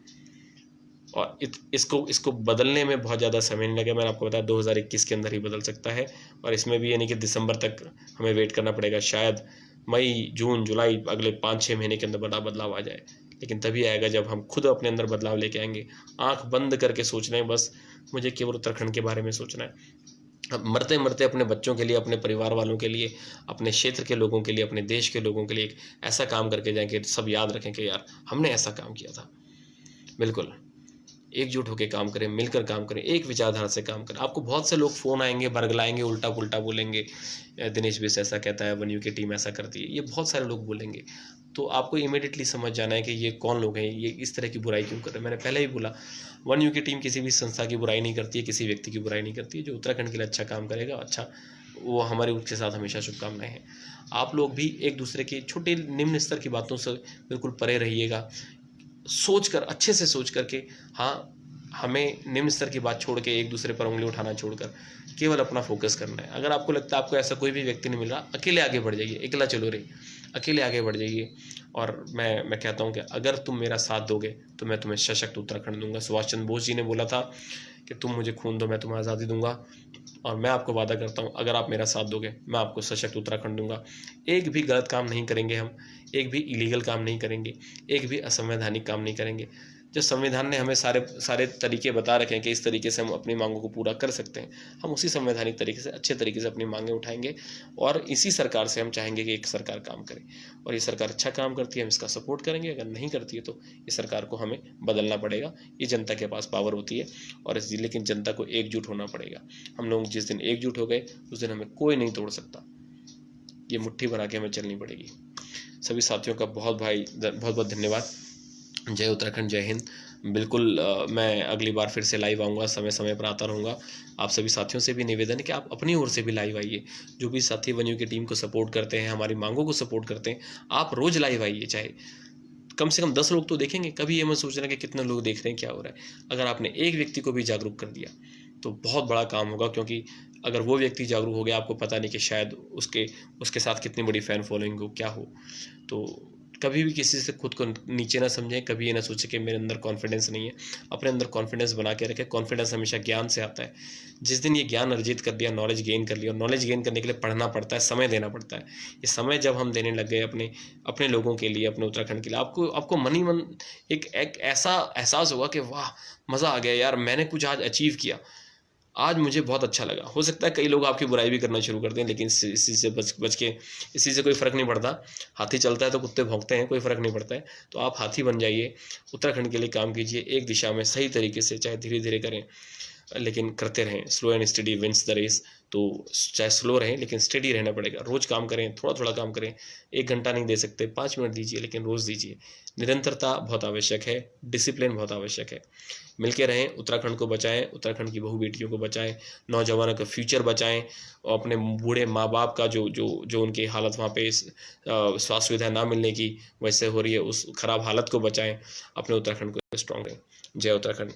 और इसको बदलने में बहुत ज़्यादा समय नहीं लगेगा। मैंने आपको बताया 2021 के अंदर ही बदल सकता है, और इसमें भी यानी कि दिसंबर तक हमें वेट करना पड़ेगा। शायद मई, जून, जुलाई अगले 5-6 महीने के अंदर बड़ा बदलाव आ जाए, लेकिन तभी आएगा जब हम खुद अपने अंदर बदलाव लेके आएंगे। आंख बंद करके सोच रहे हैं बस, मुझे केवल उत्तराखंड के बारे में सोचना है। अब मरते मरते अपने बच्चों के लिए, अपने परिवार वालों के लिए, अपने क्षेत्र के लोगों के लिए, अपने देश के लोगों के लिए एक ऐसा काम करके जाएं कि सब याद रखें कि यार हमने ऐसा काम किया था। बिल्कुल एकजुट होकर काम करें, मिलकर काम करें, एक विचारधारा से काम करें। आपको बहुत से लोग फ़ोन आएंगे, बरगलाएंगे, उल्टा पुल्टा बोलेंगे, दिनेश बिस ऐसा कहता है, वन यू की टीम ऐसा करती है, ये बहुत सारे लोग बोलेंगे। तो आपको इमीडिएटली समझ जाना है कि ये कौन लोग हैं, ये इस तरह की बुराई क्यों कर रहे हैं। मैंने पहले ही बोला, वन यू की टीम किसी भी संस्था की बुराई नहीं करती है, किसी व्यक्ति की बुराई नहीं करती है। जो उत्तराखंड के लिए अच्छा काम करेगा, अच्छा, वो हमारे उसके साथ हमेशा शुभकामनाएं हैं। आप लोग भी एक दूसरे की छोटे निम्न स्तर की बातों से बिल्कुल परे रहिएगा। सोच कर, अच्छे से सोच करके, हाँ, हमें निम्न स्तर की बात छोड़ के, एक दूसरे पर उंगली उठाना छोड़कर केवल अपना फोकस करना है। अगर आपको लगता है आपको ऐसा कोई भी व्यक्ति नहीं मिल रहा, अकेले आगे बढ़ जाइए, अकेला चलो रे, अकेले आगे बढ़ जाइए। और मैं कहता हूँ कि अगर तुम मेरा साथ दोगे तो मैं तुम्हें सशक्त उत्तराखंड दूंगा। सुभाष चंद्र बोस जी ने बोला था कि तुम मुझे खून दो, मैं तुम्हें आज़ादी दूंगा। और मैं आपको वादा करता हूँ, अगर आप मेरा साथ दोगे, मैं आपको सशक्त उत्तराखंड दूंगा। एक भी गलत काम नहीं करेंगे हम, एक भी इलीगल काम नहीं करेंगे, एक भी असंवैधानिक काम नहीं करेंगे। जो संविधान ने हमें सारे तरीके बता रखे हैं कि इस तरीके से हम अपनी मांगों को पूरा कर सकते हैं, हम उसी संवैधानिक तरीके से, अच्छे तरीके से अपनी मांगें उठाएंगे। और इसी सरकार से हम चाहेंगे कि एक सरकार काम करे, और ये सरकार अच्छा काम करती है, हम इसका सपोर्ट करेंगे। अगर नहीं करती है तो इस सरकार को हमें बदलना पड़ेगा। ये जनता के पास पावर होती है, और लेकिन जनता को एकजुट होना पड़ेगा। हम लोग जिस दिन एकजुट हो गए, उस दिन हमें कोई नहीं तोड़ सकता। ये मुट्ठी बना के हमें चलनी पड़ेगी। सभी साथियों का बहुत बहुत धन्यवाद। जय उत्तराखंड, जय हिंद। बिल्कुल मैं अगली बार फिर से लाइव आऊँगा, समय समय पर आता रहूँगा। आप सभी साथियों से भी निवेदन है कि आप अपनी ओर से भी लाइव आइए। जो भी साथी वन यू की टीम को सपोर्ट करते हैं, हमारी मांगों को सपोर्ट करते हैं, आप रोज़ लाइव आइए। चाहे कम से कम 10 लोग तो देखेंगे। कभी ये मत सोचना कि कितने लोग देख रहे हैं, क्या हो रहा है। अगर आपने एक व्यक्ति को भी जागरूक कर दिया तो बहुत बड़ा काम होगा, क्योंकि अगर वो व्यक्ति जागरूक हो गया, आपको पता नहीं कि शायद उसके साथ कितनी बड़ी फ़ैन फॉलोइंग हो, क्या हो। तो कभी भी किसी से खुद को नीचे ना समझें, कभी ये ना सोचें कि मेरे अंदर कॉन्फिडेंस नहीं है। अपने अंदर कॉन्फिडेंस बना के रखें। कॉन्फिडेंस हमेशा ज्ञान से आता है। जिस दिन ये ज्ञान अर्जित कर लिया, नॉलेज गेन कर लिया, और नॉलेज गेन करने के लिए पढ़ना पड़ता है, समय देना पड़ता है। ये समय जब हम देने लग गए अपने लोगों के लिए, अपने उत्तराखंड के लिए, आपको मन ही मन एक ऐसा एहसास होगा कि वाह, मज़ा आ गया यार, मैंने कुछ आज अचीव किया, आज मुझे बहुत अच्छा लगा। हो सकता है कई लोग आपकी बुराई भी करना शुरू कर दें, लेकिन इसी से बच के, इसी से कोई फ़र्क नहीं पड़ता। हाथी चलता है तो कुत्ते भौंकते हैं, कोई फ़र्क नहीं पड़ता है। तो आप हाथी बन जाइए, उत्तराखंड के लिए काम कीजिए, एक दिशा में सही तरीके से, चाहे धीरे धीरे करें, लेकिन करते रहें। Slow and steady wins the race. तो चाहे स्लो रहें, लेकिन स्टडी रहना पड़ेगा। रोज़ काम करें, थोड़ा थोड़ा काम करें। 1 घंटा नहीं दे सकते, 5 मिनट दीजिए, लेकिन रोज़ दीजिए। निरंतरता बहुत आवश्यक है, डिसिप्लिन बहुत आवश्यक है। मिलके रहें, उत्तराखंड को बचाएं, उत्तराखंड की बहू बेटियों को बचाएं, नौजवानों का फ्यूचर बचाएं, और अपने बूढ़े माँ बाप का जो उनकी हालत वहाँ पे स्वास्थ्य सुविधा ना मिलने की वजह से हो रही है, उस खराब हालत को बचाएं। अपने उत्तराखंड को स्ट्रॉन्ग करें। जय उत्तराखंड।